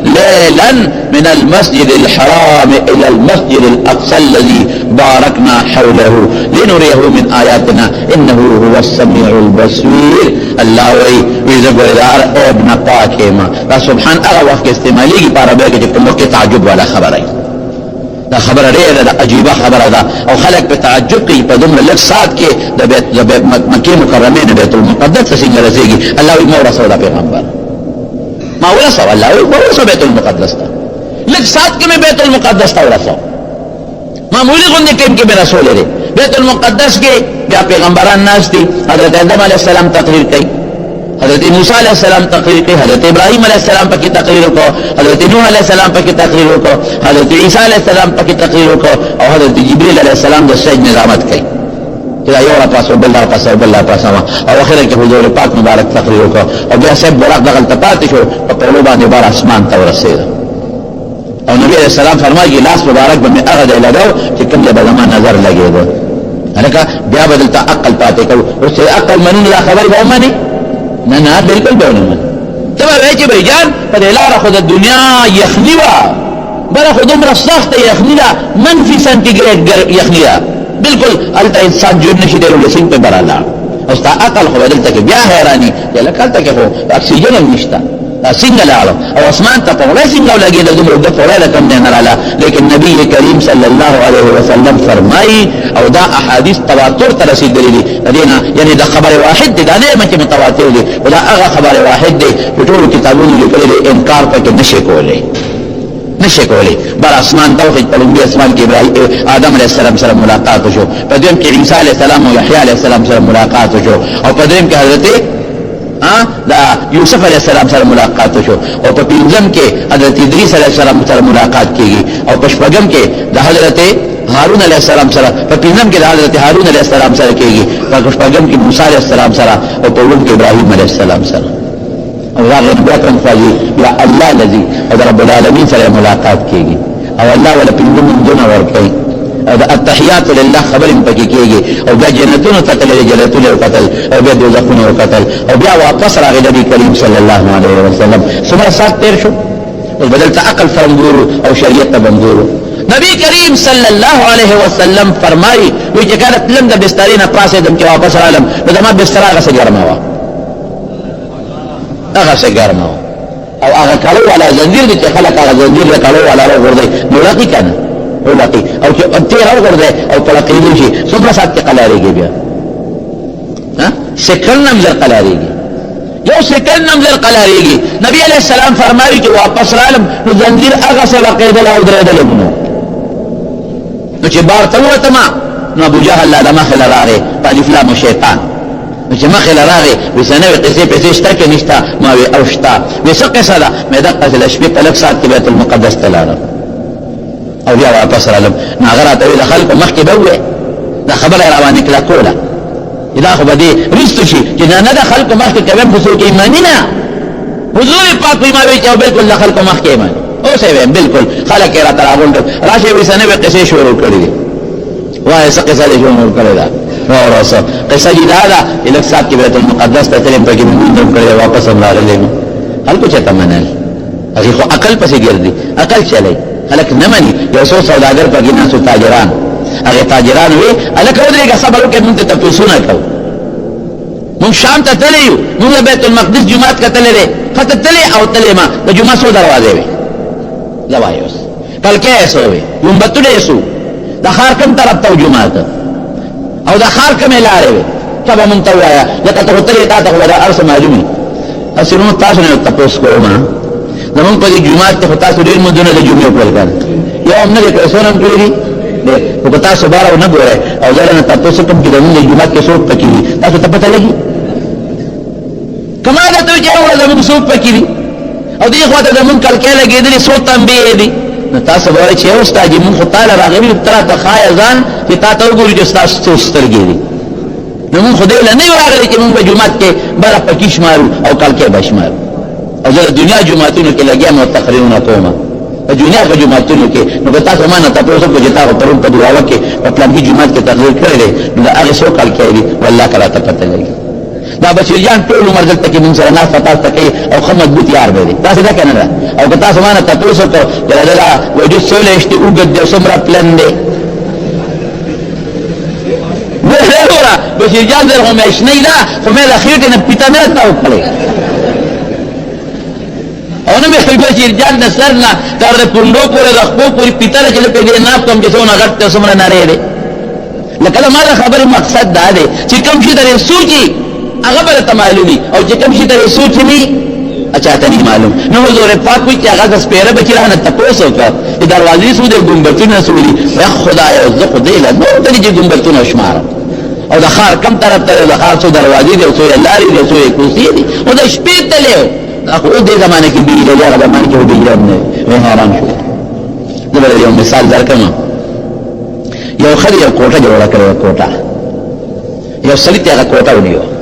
ليلا من المسجد الحرام إلى المسجد الأقصى الذي باركنا حوله لنريه من آياتنا إنه هو السميع البصير الله ويزبر دار ابن قاكما سبحان الله وقت استعمالي کی پارا بے کہ تم کے تعجب والا خبر ہے دا خبر ډیره دا عجیبه خبره ده او خلک په تعجب کوي په دومره لږ ساعت کې د مکې مکرمه نه بیت المقدس څنګه رسیږي الله یې مور رسول پیغمبر ما ورسو الله یې مور رسول بیت المقدس ته لږ ساعت کې بیت المقدس ته ورسو معمولی غونډه کې به رسول لري بیت المقدس کې بیا پیغمبران ناس دي حضرت آدم علیہ السلام تقریر کوي حضرت موسی علیہ السلام تقریر کوي حضرت ابراہیم علیہ السلام پکې تقریر وکړو حضرت نوح علیہ السلام پکې تقریر وکړو حضرت عیسی علیہ السلام پکې تقریر وکړو او حضرت جبرئیل علیہ السلام د سجد نظامت کوي دا یو را پاسو بل را پاسو بل را پاسو او اخر کې حضور پاک مبارک تقریر وکړو او بیا سب براق دغل تپاتې شو په پهلو باندې بار اسمان ته ورسېد او نبی علیہ السلام فرمایي لاس مبارک به مې هغه ځای لګاو چې کوم ځای به زما نظر لګېده هلکه بیا به دلته عقل پاتې کوو اوس چې عقل مني دا خبرې به ومني نه نه بالکل به ونه مني ته به وایې چې بھائی جان په دې لاره خو د دنیا یخني وه بله خو دومره سخته یخني ده منفي سنټیګریډ یخني ده بالکل هلته انسان ژوند نشي دی له سیند په بره لاړ او ستا عقل خو به دلته کې بیا حیراني چې لکه هلته کې خو اکسیجن هم نشته څنګه لاړو او اسمان ته په وړه څنګه ولګېده دومره اوږده پوړی د کوم ځای نه راله لیکن نبی کریم صلی الله علیه وسلم فرمایي او دا احادیث تواتر ته رسېدلي دي د دې نه یعنې د خبر واحد دی دا نه یم چې متواتر دي خو دا هغه خبر واحد دی چې ټولو کتابونو لیکلي دی انکار پکې نشي کولی نشي کولی بر اسمان توحید په لومړي اسمان کې آدم علیه السلام سره ملاقات وشو په دویم کې عیسی علیه السلام او یحیی علیه السلام سره ملاقات وشو او په دریم کې حضرت دا یوسف علیہ السلام سره ملاقات شو او په پنځم کې حضرت ادریس علیہ السلام سره ملاقات کیږي او په شپږم کې د حضرت هارون علیہ السلام سره په پنځم کې د حضرت هارون علیہ السلام سره کیږي په شپږم کې موسی علیہ السلام سره او په اووم کې ابراهیم علیہ السلام سره او هغه نبی اکرم خواجی یا الله الذي او رب العالمین سره ملاقات کیږي او الله ولا پنځم منځونه ورکړي او التحیات لله خبر پکې کېږي او بیا جنتونو ته تللې جنتونه وکتل او بیا دوزخونه وکتل او بیا واپس راغی نبی کریم صلی الله علیه وسلم څومره سات تیر شو او بدلته عقل فرمګور او شریعت ته بنګور نبی کریم صلی الله علیه وسلم فرمایي وی چې کله تلم د بسترې نه پاسې دم چې واپس رالم نو زما بستر هغه څه ګرمه وه هغه څه ګرمه وه او هغه کالو والا زنجیر دی چې خلک هغه زنجیر د کالو والا راغورځوي نو لقي که نه ولقي او چې تیر وګرځي او پلقېدو شي څومره ساعت کې قلاریږي بیا سکند هم زر قلاریږي یو سکند هم زر قلاریږي نبی علیہ السلام فرمایي چې واپس رالم نو زنجیر هغه څه لقېدل او درېدل نو چې بار ته ووتم نو ابو جهل لا د مخې له راغی په الف لام شیطان نو چې مخې له راغی وایي څه نوې قصې پیسې شته که نشته ما وایي او شته وایي څه قصه ده مې دقسې د شپې په لږ ساعت کې بیت المقدس ته لاړم او بیا واپس رالم نو هغه راته وایي د خلکو مخکې به ووایې دا خبره یې راباندې کله کوله دا خو به دې رستو شي چې نه د خلکو مخکې کوم خو څوک ایماني نه حضور پاک وایي ما وایي چې بالکل د خلکو مخکې ایماني اوس یې وایم بالکل خلک یې راته راغونډ راشئ وایي څه نوې قصې شروع کړي دي وایي څه قصه دې شروع کړې ده ورسه قصه دې دا ده چې لږ ساعت کې بیت المقدس ته تلم پکې مونږ هم کړی واپس هم راغلی نو خلکو چېرته منل هغې خو عقل پسې ګرځي عقل چلی خلک نه مني یو څو سوداګر پکې ناستو تاجران هغې تاجران وی هلکه ودرېږه صبر وکړئ مونږ ته تپوسونه کوو مونږ شام ته تللی یو مونږ بیت المقدس جومات کتلی دی ښه تللی او تللی ما د جومات څو دروازې وې زه وایي اوس کلکې یې څو وې ګمبتونه یې څو د ښار کوم طرف ته و جومات او د ښار کومې لارې وې ته به مونږ ته ووایه لکه ته خو تللی تا ته خو به دا هر څه معلوم وي هسې نو تاسو نه یو تپوس کوم زمونږ په دې جومات کې خو تاسو ډېر مونځونه د جمعې وکړل که نه یو هم نه دی کړی څونه هم کړي دي خو که تاسو باره ونه ګورئ او زه نه تپوس کوم چې زمونږ د جومات کې څوک پکې دي تاسو ته پته لګي که ما درته وایي چې یوه زمونږ څوک پکې دي او دې خوا ته زمونږ کلکې لګېدلي څو تنبې دي نو تاسو به وایئ چې یو ستا جي مونږ خو تا له راغلي ته راته ښایه ځان چې تا ته وګورو چې ستاسو څو سترګې دي نو مونږ خو دې له نه یو راغلي چې مونږ به جومات کې بله پکې شمارو او کلکې به شمارو او زه د دنیا جوماتونو کې لګیا یم او تقریرونه کوم د دنیا په جوماتونو کې نو که تاسو ما نه تپوس وکړو چې تا خو پرون په دراوه کې په پلانکي جومات کې تقریر کړی دی نو د هغې څو کلکې دي والله که راته پته لګي دا بشیرجان ټول عمر دلته کې مونږ سره ناسته پاسته کوي او ښه مضبوط یار به دی داسې ده که نه ده او که تاسو ما نه تپوس وکړو چې د ده وجود څومره اشتي اوږد دی او څومره پلن دی وګوره بشیرجان در خو مې اشنۍ ده خو مې د خېټې نه پیته مې راته وکړې او نه مې بشیرجان د سر نه تر د پونډو پورې د خپو پورې پیتله چې زه پرې دې ناست وم چې څومره غټ دی څومره نری دی لکه د ما د خبرې مقصد دا دی چې کوم شي درې سوچي هغه به درته معلومي او چې کوم شي درې سوچ وي اچھا نہیں معلوم نو حضور پاک کوئی کیا غاز پیرا بچی رہا نا تپوسو کا دروازی سو دے گنبتون سولی یا خدای ازدقو دیلا نو تلی جی گنبتون اشمارا او دا خار کم طرف تلے دا خار سو دروازی دے سو لاری دے سو کرسی دے او دا شپیت تلے دا خود دے زمانے کی بیجی لے جارا زمانے کی بیجی ربنے وہ حیران شو زبر یو مثال در کما یو خلی یو کوٹا جوڑا کرے کوٹا یو سلی تیغا کوٹا ہونیو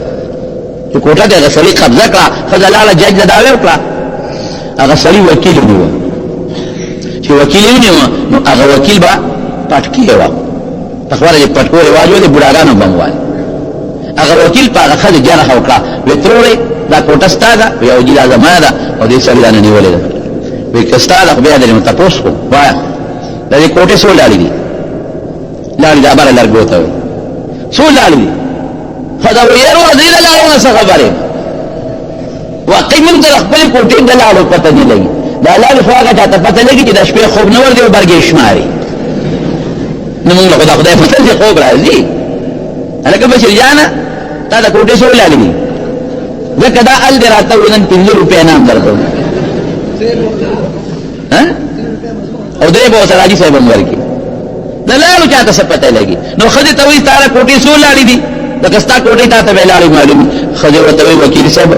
چې کوټه دې غسلی قبضه کړه خزه لاله جج له دعوی وکړه هغه سړي وکیل ونیو چې وکیل ونیو نو هغه وکیل به پټکی و په خبره دې پټکو رواج و دې بوډاګانو بموال هغه وکیل په هغه خزه جرح وکړه وی ترورې دا کوټه ستا ده وی او جیلا زما ده او دې سړي دانه نیولې ده وی که ستا ده خو بیا دې تپوس کو وایه دا دې کوټې څو لاړې دي لاړې دا بره لرګو ته څو لاړې دي خدا ویرو ازیل لاړو څه خبره واقعي موږ د خپل کوټې د لاړو پته نه لګي دا لاړو خو هغه ته پته لګي چې د شپې خوب نه ور دی او برګې شماري نو موږ له خدای پته چې خوب راځي هغه به شریانه تا د کوټې سو لاړې ځکه دا ال دراته ونن 5 روپیا نام درته ها او دې به سره راځي صاحب ورکی د لاړو چاته څه پته لګي نو خدای ته وی تاره کوټې سو لاړې دي لکه ستا کوټې ته ته ویلاړې معلوم خځه ورته وی وکیل صاحب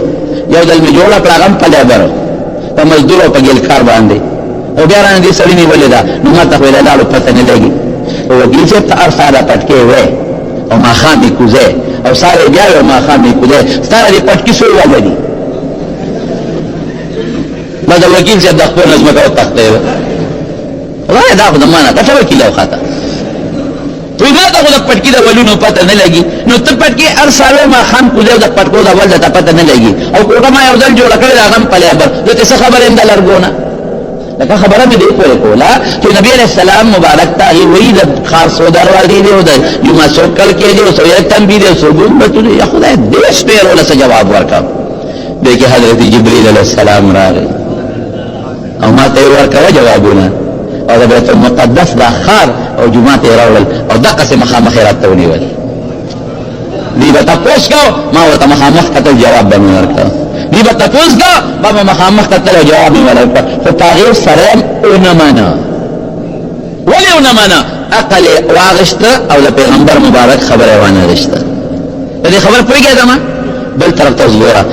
یو دل می جوړه پلاغم په لیبر په مزدور او په ګلکار باندې او بیا رانه دې سړی نیولې ده نو ما ته ویل لاړو پته نه لګي او وکیل صاحب ته ارساله پټکې وې او ما خامې کوزه او ساره بیا او ما خامې کوزه ستاره دې پټکې سو وګړي ما دا وکیل صاحب د خپل نظم کاوه تخته وای دا خو د معنا ته وکیل او خاطر تو ما ته خو د پټکی د ولونو پته نه لګي نو ته پټکی ارسالو ما خام کوزه د پټکو د ول د پته نه لګي او کوټه ما یو ځل جوړ کړی دا غم پلیبر دته څه خبره اند لرګونه لکه خبره مې دې کوله چې نبی علیہ السلام مبارک ته وی د خاص دروازې دی او د یما څوکل کې دی او سوی تنبیه دی سوګون بتونه یا خدای دې سپیر ولا څه جواب ورکا دغه حضرت جبرئیل علیہ السلام راغی او ما ته ورکا جوابونه او د بیت المقدس دا خار او جمعه ته راول او دا قسم مخامخ راتته ونیول دی به تاسو کو ما ورته مخامخ کتل جواب به ورکړ دی به تاسو کو ما مخامخ کتل جواب ورکړ خو تغیر سره نه معنا ولی نه معنا عقل واغشت او د پیغمبر مبارک خبره وانه رشته دې خبر پوهیږئ دا ما بل طرف ته زوره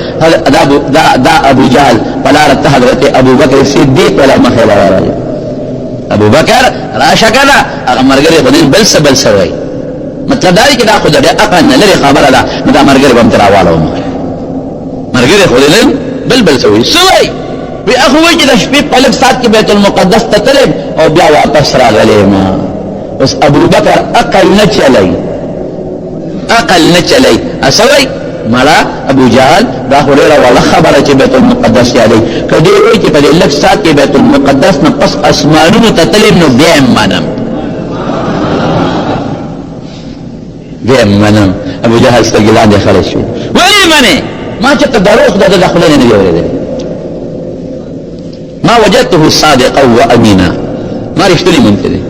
دا ابو جهل بلارت حضرت ابو بکر صدیق ولا مخلا راځي ابو بکر راشه کنا هغه مرګري خدای بل څه وای مطلب دا دی چې دا خو د عقل نه لري خبره ده نو دا مرګري به تراواله مرګري خدای بل څه وای سوای وی اخو وای چې د شپې په لږ سات کې بیت المقدس ته تلل او بیا واپس راغلی ما اوس ابو بکر عقل نه چلی اسوي مړه ابو جهل دا خوريره ولا خبره چې بیت المقدس یادي کدی وای چې په لږ سات کې بیت المقدس نه پس اسمانونو ته تلل نو بیا منم ابو جهل ستګلان دي خلاص شو ولی منه ما چې تدروخ د داخلين نه جوړېده ما وجدته صادقا وامينا ما رښتینی مونته دي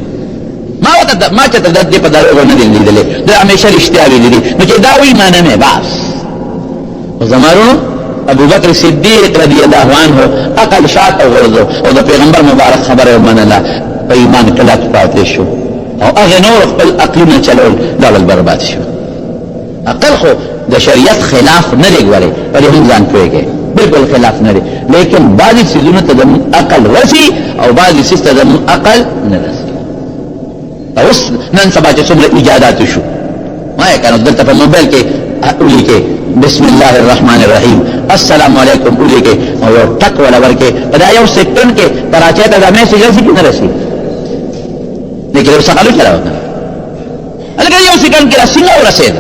ما چې د دې په دروغ نه دي لیدلې دا همیشه رښتیا ویلي دي نو چې دا وی معنی مې بس زمارو ابو بکر صدیق رضی الله عنه عقل شاته ورزو او د پیغمبر مبارک خبره ومنله په ایمان کلک پاتې شو او هغه نور خپل عقلونه چلول دا برباد شو عقل خو د شریعت خلاف نه دی غوړي پر هم ځان کوي بالکل خلاف نه دی لیکن بعضی چیزونه ته د عقل رسی او بعضی چیز ته د عقل نه رسی اوس نن سبا چې څومره ایجادات شو ما یې کنه دلته په موبایل کې اولي کې بسم الله الرحمن الرحیم السلام علیکم اولي کې او یو ټک ولا ورکه دا یو سکند کې کراچۍ ته د میسج رسي کې نه رسي لیکن یو څه چلاو الګا یو سکند کې رسي نه ورسېد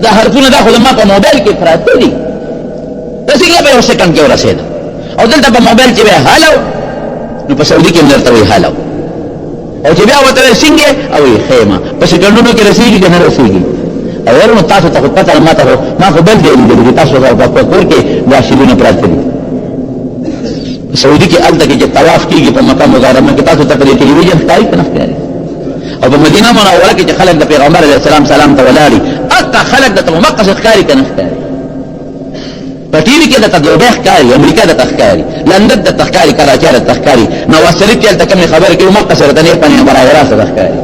دا حرفونه دا خو ما په موبایل کې پراته دي رسي په یو سکند کې ورسېد او دلته په موبایل کې به هالو نو په سعودي کې درته وی هالو او چې بیا وته څنګه او خیمه په سکندونو کې رسیږي که نه رسیږي اول نو تاسو ته پته ما خو بل دی لیدل تاسو په کور کې دا شیونه پراته دي سعودي کې الته کې طواف کیږي په مکه مکرمه کې تاسو ته په ټلویزیون ښکاري کنه ښکاري او په مدینه منوره کې چې خلک د پیغمبر علیه السلام سلام ته ولاري اته خلک د مکه ښکاري کنه ښکاري په ټي وي کې د دوبۍ ښکاري، امریکا د ښکاري، لندن د ښکاري، کراچۍ د ښکاري، نواز شریف چې هلته کومې خبرې کوي مکه سره د نه پنې برابر راځي ښکاري.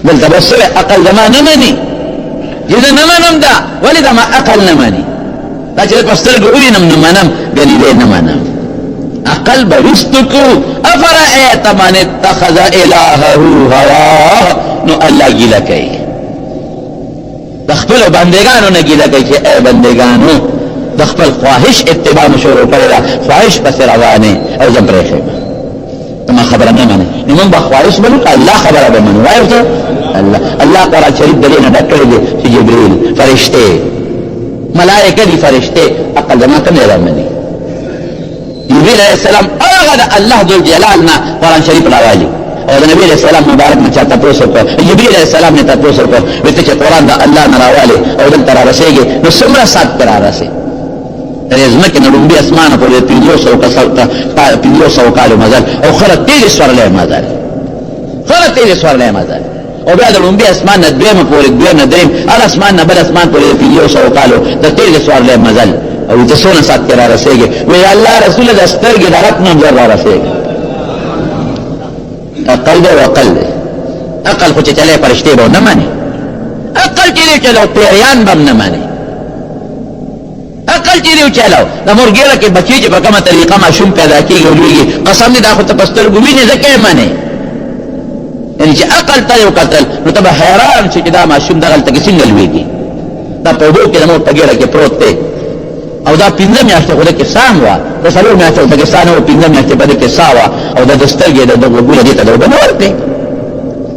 دلته بس عقل زما نه مني، یزه نه منم دا ولې دا ما عقل نه مني، دا چې په سترګو وینم نه منم، ګنې دې نه منم. عقل برستو کو افرأیت من اتخذ الهه هواه، نو الله ګیله کوي د خپل بندگانو نه ګیله کوي چې اے بندگانو د خپل خواهش اتباع شروع کړی دا خواهش پسې روانې او زه پرېښیم ما خبره نه منې نو موږ به خواهش بلو الله خبره به منو وایو ته الله قرآن شریف د دې نه ډک کړی دی چې جبریل فرشتې ملائکه دي فرشتې عقل زما کوم نه رامني. جبریل علیہ السلام هغه د الله ذو جلال نه قرآن شریف راوالي او د نبی علیہ السلام مبارک نه چا تاسو کو جبرئیل علیہ السلام نے تاسو کو وته چې قرآن دا الله نه راواله او دلته را رسېږي نو څومره سات کرا رسې رزمکه نو لومبي اسمانه په 500 کالو مزل او خلک دې سوړلې مزل خلک دې سوړلې مزل او بیا د لومبي اسمان نه دویمه پورې دویمه دریم ال اسمان نه بل اسمان پورې 500 کالو د دې سوړلې مزل او د څونه سات کرا رسېږي وی الله رسول د سترګې درک نه زر را رسېږي. عقل ده وعقل ده عقل خو چې چلے پرشتے به نه مانی عقل چې چلو پیریان بم نه مانی عقل چې چلو د مرګیره کې بچی چې په کومه طریقه ماشوم پیدا کیږي او لویږي قسم دې دا خو ته پستر ګومې نه ځکه مانی یعنی چې عقل ته یو قتل نو ته حیران چې دا ماشوم دغه څنګه څنګه لویږي دا په وګړو کې د مور په ګیره کې پروت دی او دا 15 میاشتې خو کې سام وا د څلور میاشتې د کې سام او 15 میاشتې په کې ساوا او د دسترګې د وګړو دې ته د بنور دی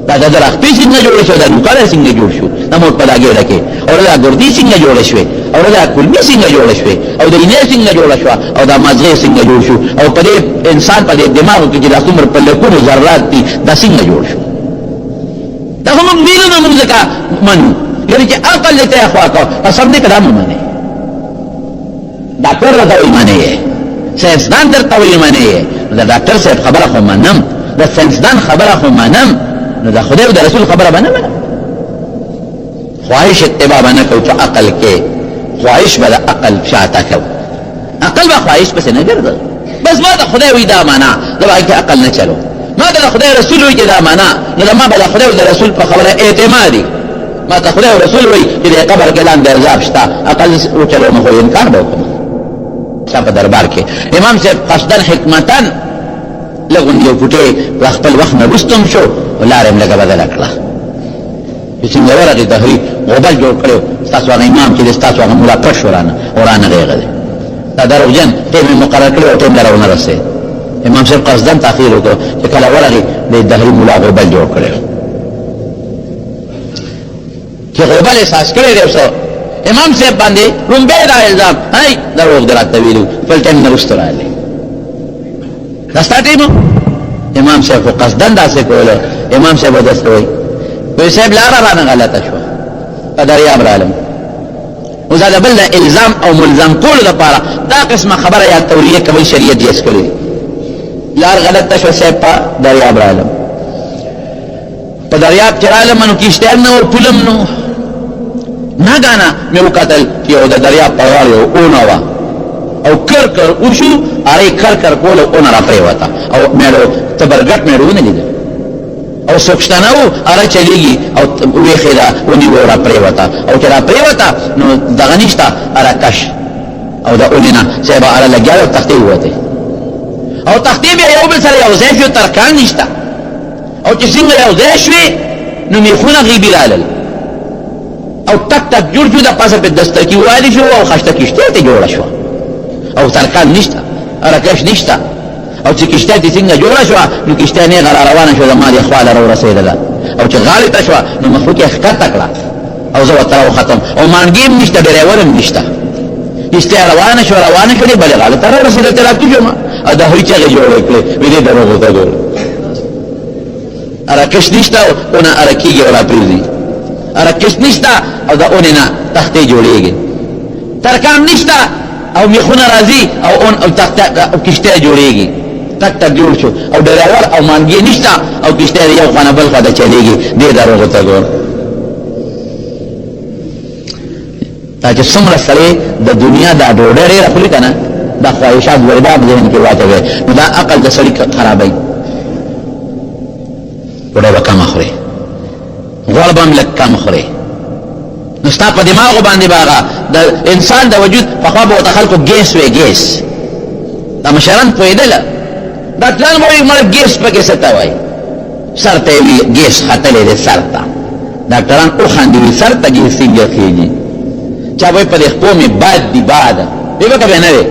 دا د راخپې څنګه جوړ شو دا نوکاره څنګه جوړ شو د مور په لاګه کې او دا ګردی څنګه جوړ شو او دا کلمې څنګه جوړ شو او د اینې څنګه جوړ شو او دا مازغه څنګه جوړ شو او په دې انسان په دماغ کې چې د څومره په لکونو ذرات دي دا څنګه جوړ شو دا هم ویلو موږ ځکه منو یعنی چې عقل ته اخوا کو اصل دې کلام منه ډاکټر راته ایمانه یې ساينسدان درته ایمانه یې دا ډاکټر صاحب خبره خو منم دا ساينسدان خبره خو منم نو دا خدای او د رسول خبره باندې منم خواهش اتباع باندې کو چې عقل کې خواهش بل عقل شاته کو عقل با خواهش پس نه ګرځي بس ما دا خدای وی دا معنا دا کې عقل نه چلو ما دا خدای رسول وی دا معنا نو ما بل خدای او د رسول په خبره اعتمادي ما ته خدای او رسول وی چې قبر کې لاندې عذاب شته عقل او چلو مخ انکار وکړه په دربار کې امام صاحب قصدن حکمتن لغون یو پټه خپل وخت نه رستم شو ولارم لګه بدل کړه چې څنګه ورغی دهری غوبل جوړ کړو تاسو هغه امام چې تاسو هغه مولا پښ ورانه غیغه دا دروغجن ټیم مقرر کړو ټیم درونه رسې امام صاحب قصدن تاخير وکړو چې کله ورغی د دهری مولا غوبل جوړ کړو چې غوبل احساس کړی دی امام صاحب باندې رومبه دا الزام هاي دروغ دراته ویلو فل ټیم نه رستراله دا ستاتیمو امام صاحب قصدن داسې کوله امام صاحب دستوي وی صاحب لاره باندې غلطه شو دریاب عالم وزاده بل الزام او ملزم کول لپاره دا قسمه خبره یا توریه کوي شریعت یې اسکړي لار غلطه شو صاحب په دریاب عالم په دریاب کې عالم نو کیشته نه او پلم نو نه غانا مې وکتل چې او د دریاب په وړاندې اونوا او کر وشو اړې کر کول او نه را پرې وتا او مې تبرګټ مې ورونه لیدل او سوکشتانه او اړه چلیږي او وی خیدا ونی ورا پرې وتا او چې را پرې وتا نو دغه نشتا اړه کش او دا اونینا چې به اړه لګیاو تختې وته او تختې به یو بل سره یو ځای شو ترکان نشتا او چې څنګه یو ځای شوي نو می خونه غیبی رالل او تک جوړ شو د پاسه په دسترکی والی شو او خشته کشته ته جوړ شو او ترکان نشته ارکش نشته او چې کشته دې څنګه جوړ شو نو کشته نه غره روانه شو د مالي خواله رو رسیدله او چې غالط شو نو مخلوق یې ښکته کړه او زه وتر ختم او مانګیم نشته ډریورم نشته کشته روانه شو بل غلط را رسیدله تر کې جمع ا د هیڅ هغه جوړ کړې ویلې دروغ ته جوړ ارکش نشته او نه ارکیږي ولا پریزي ارکش نشتا او دا اونینا تخته جوړیږي ترکان نشتا او میخونه راځي او اون او تخته او کشته جوړیږي تک جوړ شو او ډراور او مانګي نشتا او کشته یو خانه بل خدا چلیږي دې دروغ ته ګور تا چې څومره سړی د دنیا دا ډوډۍ ډېره خوري که نه دا خواهشات ورداب ذهن کې واچوي نو دا عقل د سړي خرابوي ډوډۍ به کمه خورې غوړ به هم لږ کم خورې نو ستا په دماغو باندې به هغه د انسان د وجود پخوا به ورته خلکو ګیس وی ګیس دا مشران پوهېدله ډاکټران به وایي مړه ګیس پکې څه ته وایي سر ته یې وي ګیس ختلی دی سر ته ډاکټران وخاندي وي سر ته ګیس څنګه خېږي چا به وایي په دې خپو مې باد دي باد وی به که بیا نه وی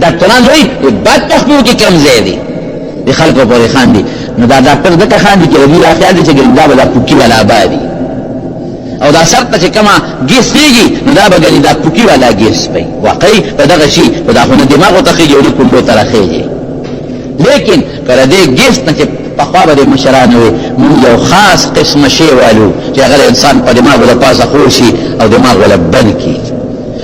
ډاکټران وایي باد په خپو کې کم ځای دی د خلکو پورې خاندي نو دا ډاکټر ځکه خاندي چې د دوی دا خیال دی چې دا به دا پوکي والا آبادي او دا سر ته چې کومه ګیس خېږي نو دا به ګنې دا پوکي والا ګیس وي واقعي په دغه شي خو دا خو نه دماغو ته خېږي او نه کونډو ته راخېږي لیکن که د دې ګیس نه چې پخوا به د مشرانو وي مونږ یو خاص قسمه شی والو چې هغه د انسان په دماغو د پاسه خور شي او دماغ ولا بند کړي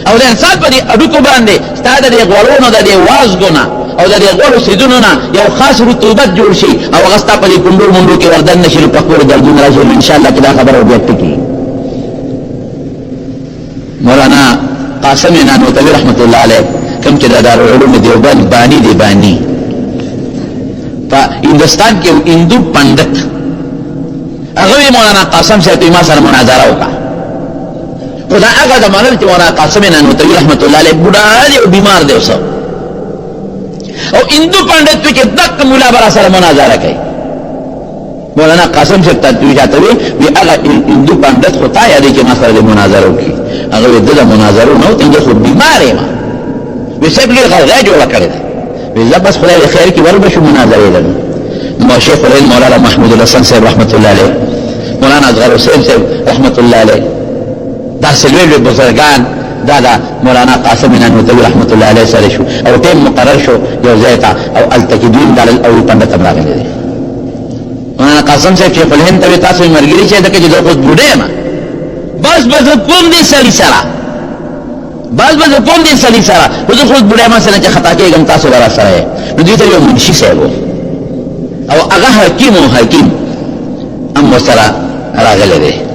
او د انسان په دې اډوکو باندې ستا د دې غوړونو د دې وازګو نه او د دې غوړو سیدونو نه یو خاص رطوبت جوړ شي او هغه ستا په دې کونډو مونډو کې وردن نه شي نو پکور دردونه راشي انشاءالله کې دا خبره بیا ټکي مولانا قاسم نانوتوي رحمت الله علیه کوم چې د دارالعلوم دیوبند بانی دی بانی په هندوستان کې هندو پندت هغه مولانا قاسم صاحب ما سره مناظره وکړه خدا هغه د منل چې مولانا قاسم نانوتوي رحمت الله علیه بوډا دی او بیمار دی اوس او هندو پندت کې دک مولا برا سره مناظره کوي مولانا قاسم صاحب ته چاته وی هغه هندو پندت خدای یادې چې ما سره مناظره وکړي هغه د مناظره نو ته خو بیمار یم وی سب لري غلغه جوړه کړې ده وی بس خدای خیر کی ور بشو مناظره لرم ما شیخ العلم مولانا محمود الحسن صاحب رحمت الله علیه مولانا اصغر حسین صاحب رحمت الله علیه دا سلوی بزرگان دا مولانا قاسم نانوتوي رحمت الله علیه سره شو او ټیم مقرر شو یو ځای ته او التکدین دال او پندت راغلی دی مولانا قاسم صاحب شیخ الهند ته تاسو مرګري چې دغه چې دوه بوډه ما بس کوم دي سړي سره بس کوم دي سړي سره خو خود بوډه ما سره چې خطا کېږم تاسو را سره نو دوی ته یو منشي صاحب او هغه حکیم ام سره راغلی دی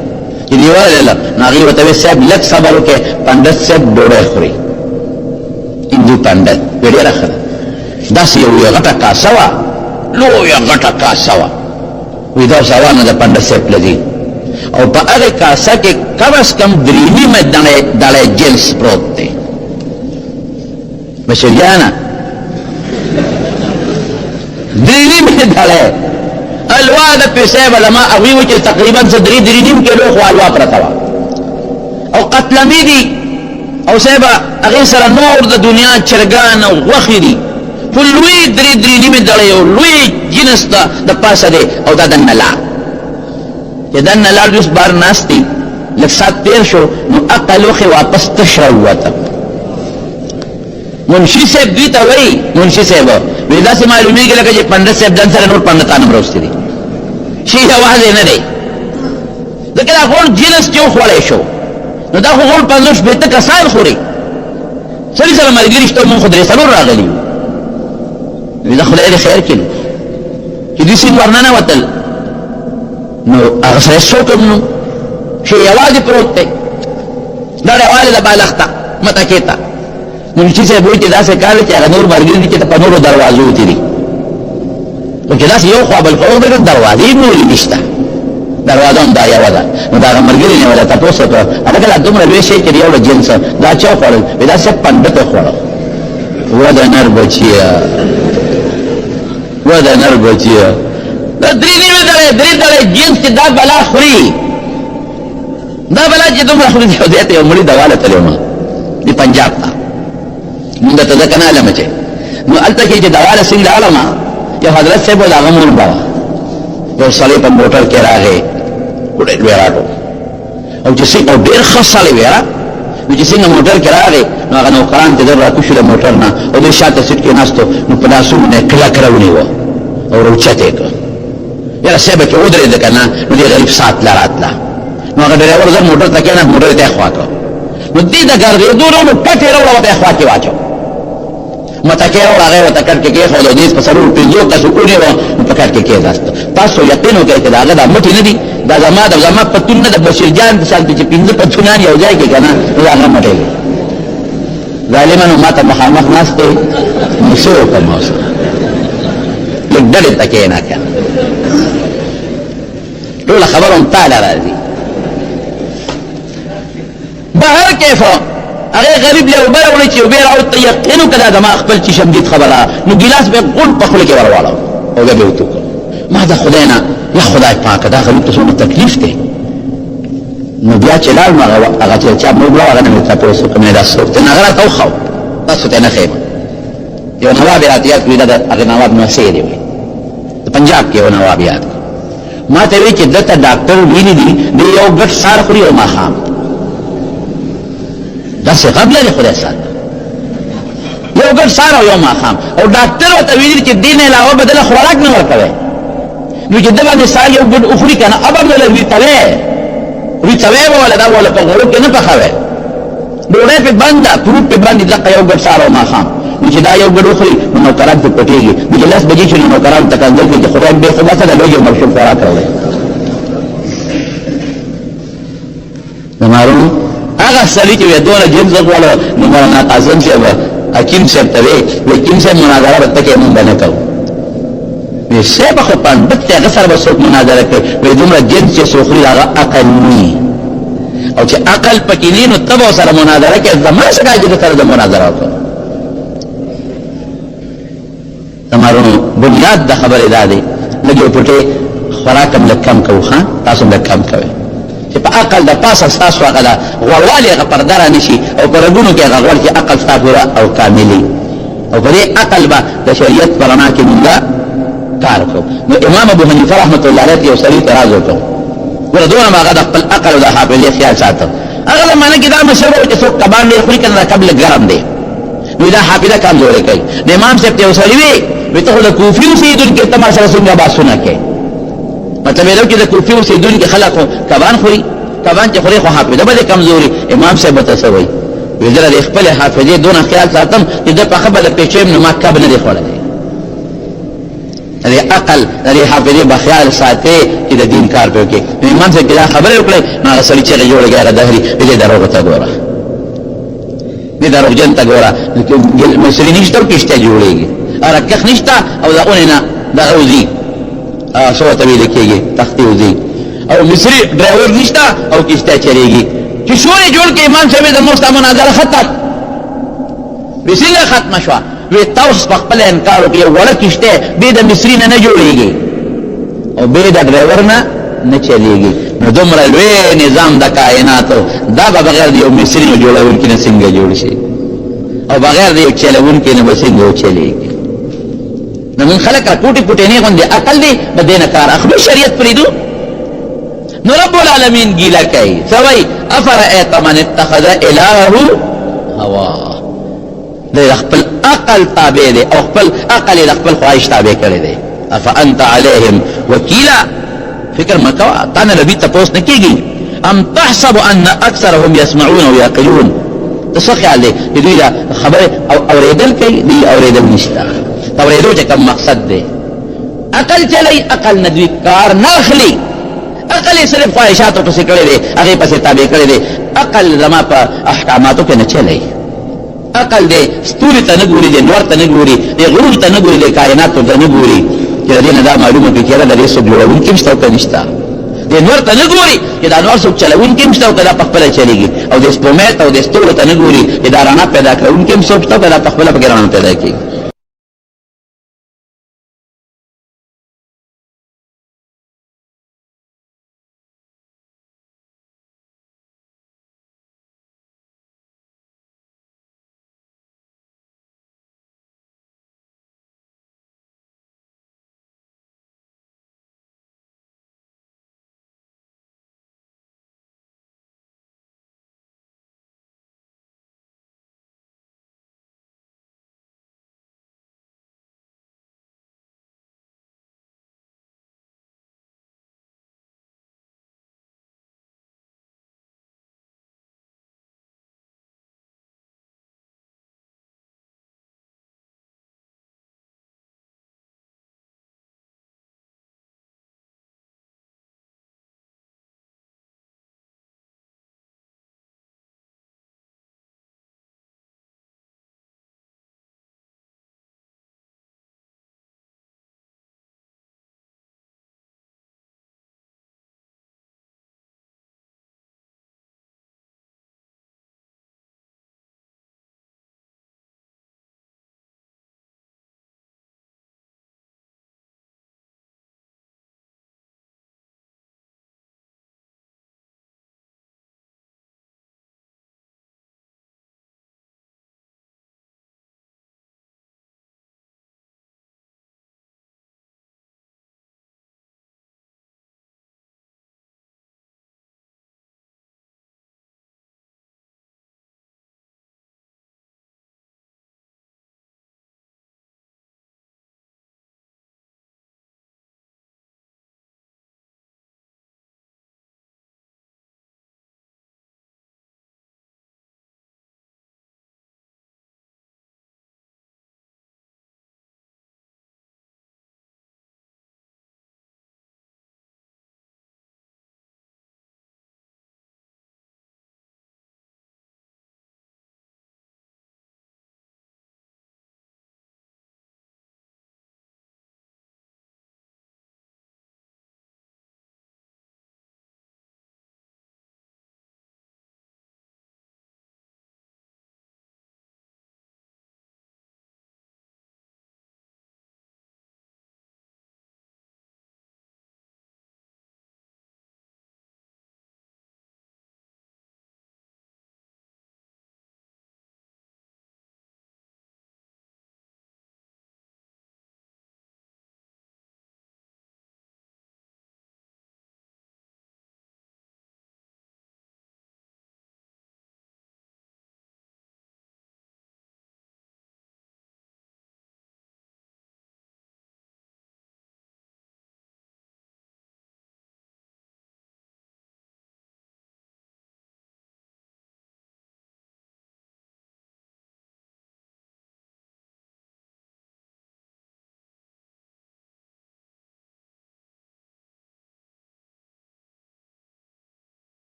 چې دی ویل نو هغه ورته صاحب لږ صبر وکړه پندت صاحب ډوډۍ خوري هندو پندت ډېر راخره داسې یو غټه کاسه وه لویه غټه کاسه وه وی دا سوانه د پندت صاحب لدی او په هغه کاسه کې کم از کم درې نیمه دړی جنس پروت دی بشریانه درې نیمه دړی الوا د پیسې علما هغوی وو چې تقریبا څه درې نیم کیلو خو الوا پرته وه او قتلمي دي او صاحب هغې سره نور د دنیا چرګان او غوښې دي خو لوی درې نیمې دړی او لوی جنس د پاسه دی او دا دننه لاړ چې دننه لاړ اوس بار ناست دی لږ ساعت تېر شو نو عقل وخې واپس تش راووته منشي صاحب دوی ته وایي منشي صاحب وی داسې معلومېږي لکه چې پنډت صاحب ځان سره نور پنډتان هم راوستي دي شي یوازې نه دی ځکه دا غوړ جنس چې وخوړی شو نو دا خو غوړ 50 شپېته کسان خوري سړي سره ملګري شته مونږ خو درې څلور راغلي یو وی دا خدای دې خیر کړي چې دوی سیند ورننه وتل نو هغه سره څوک هم نو شي یوازې پروت دی دا ډېواله د بالښته متکې ته منشي صاحب وایي چې داسې کار دی چې هغه نور ملګري دي چې په نورو دروازو تېري خو چې داسې یو خوا بل خوا وګورې دروازې نورې نشته دروازه هم دا یوه ده نو د هغه ملګري نه ولا تپوس وکړه هغه کله دومره لوی شی چې د یو جنس دا چا وخوړل وایي دا صاحب پنډت وخوړل و د نر بچیه و د نر بچیه دا درې نیمې دړی جنس چې دا بلا خوري دا بلا چې دومره خوري دې ته یو مړي دواله تللی وم د پنجاب ته مونږ ته ځکه نه علمه چې نو هلته کې چې دواله څنګه علمه یو حضرت صاحب و د هغه مور به یو سړی په موټر کې راغی ډېر لوی راټو او چې څنګه ډېر ښه سړی وی نو چې څنګه موټر کې راغی نو هغه نوکران چې در راکوشو د موټر نه او دوی شاته سیټ کې ناستو نو په لاسونو نه کلک راونیوه او راوچته یې کړ یاره صاحب چې ودرېده که نه نو دې غریب سات له راتله نو هغه ډریور زر موټر ته کېناست موټر یې ته یې خوا کړ نو دې د ګرځېدو نه نو پټ یې راوړه ورته یې خوا کې واچو متکې راغی او تکړ کې کې خو د دې په سرور پیجو کا سکونی و تکړ کې کې راست تاسو یقین وکړئ چې دا هغه د مټي نه دي دا زما پتون نه د بشیر جان په شان چې پنځه پتونان یو ځای کې کنه دا هغه مټي ظالمانو ماته مخامخ ناشته مسو کوم اوسه لږ ډېر تکې نه کنه ټول خبرهم تعالی راځي بهر کیف هغه غریب له وبره ولې چې وبره او ته یقینو کړه دا ما خپل چې شمدید خبره نو ګلاس به قول په خله کې ورواړو او به وته ما دا خدای نه یا خدای پاک دا غریب ته څه تکلیف دی نو بیا چې لال ما هغه چې موږ لا هغه نه تاسو کومه دا صورت نه غره تو خو تاسو ته نه خیم یو نواب راتیات ویل دا هغه نواب نو سي دی د پنجاب کې یو نواب یاد ما ته وی چې دته ډاکټر ویلي دي دی یو ګټ سار خوري او ما خام دا څه قبل له خدای سره یو ګر ساره یو ماخام او ډاکټر ته ویل چې دین علاوه بدل خوراک نه ورکوي نو چې دغه د ساه یو ګډ اخري کنه ابا له وی توي ولا دا ولا په غوړو کې نه پخاوي ډوړې په باندې پروت په باندې دغه یو ګر ساره ماخام نو چې دا یو ګډ اخري نو قرار ته پټيږي د لاس بجې چې نو قرار ته کاندل چې خدای به خدا سره لوی مرشد خوراک راوړي زمارو هغه سړي چې دوه جنس غواړي نو مولانا اعظم صاحب حکیم صاحب ته وی حکیم صاحب مناظره وکړه کې مونږ باندې کوو وی صاحب خو په بته هغه سره وسوک مناظره کوي وی دومره جنس چې سوخري هغه عقل ني او چې عقل پکې نه نو تبو سره مناظره کوي زما څنګه چې سره مناظره وکړه تمہارو بنیاد د خبره ده لګي پټه خوراکم لکم کوو ها تاسو لکم کوي چې په عقل د پاسه تاسو هغه غوړوالی هغه پردره نشي او په رګونو کې هغه غوړ چې عقل تاسو او کاملي او په دې عقل به د شریعت پرانا کې موږ کار کوو نو امام ابو حنیفه رحمۃ اللہ علیہ یو سړي اعتراض وکړ ورته ما هغه خپل عقل او د حافظ خیال ساتو هغه معنی کې دا مشوره چې څوک کبان نه خوري کنه قبل ګرم دی نو دا حافظه کمزوري کوي د امام صاحب ته وسړي وي ته د کوفی اوسیدونکو ته ما سره څنګه باسونه کوي مطلب یې چې د کوفی اوسیدونکو خلک کبان خوري کبان چې خوري خو حافظه به کمزوري امام صاحب ته سوي وزره د خپل حافظه دون خیال ساتم چې د په خبره پېښېم نو ما کب نه دی خوړل د عقل د حافظه په خیال ساتي چې د دین کار کوي امام صاحب دا خبره وکړه ما سړي چې جوړه غره دهري دې دروغ ته ګوره دې دروغ جن ته ګوره مسلې نشته کېشته جوړيږي ارکخ نشته او داونه نه دا اوزي سو ته ویل کېږي تختي اوزي او مصری ډرایور نشته او کېشته چریږي چې شوري جوړ کې امام صاحب د موستا مناظره ختم وسیله ختم شو وی تاسو په خپل انکار وکړي وړه کېشته به د مصری نه جوړيږي او به د ډرایور نه چلیږي نو دومره لوی نظام د کائنات دا به بغیر د یو مصری نه جوړول کې نه څنګه جوړ شي او بغیر د یو چلون کې نه وسنګ چلیږي نو من خلق کوټي کوټي نه غوندي عقل دی بدینه کار اخبار شریعت پریدو نو رب العالمین گیلا کوي سوي افرأيت من اتخذ الهه هوا د خپل عقل تابع دی او خپل عقل د خپل خواهش تابع کړی دی افانت عليهم وکیلا فکر مکوا تا نه نبی تاسو نه کیږي ام تحسب ان اکثرهم يسمعون ويعقلون څه خیال دی دوی دا خبره او اوریدل کوي دی اوریدل نشته اوریدو چې کوم مقصد دی عقل چلی عقل ندوی کار ناخلی عقل صرف خواهشاتو پسې کړی دی هغه پسې تابع کړی دی عقل زما په احکاماتو کې نه چلی عقل دی ستوري ته نه ګوري دی نور ته نه ګوري دی غرور ته نه ګوري دی کائنات ته نه ګوري چې دې نه دا معلومه کې کېره د دې څه جوړون کې مشته او نشته دی نور ته نه ګوري چې دا نور څه چلون کې مشته او کله په خپل چلیږي او د سپومټ او د ستوري ته نه ګوري چې دا رڼا پیدا کړون کې مشته او کله په خپل په ګرانه پیدا کوي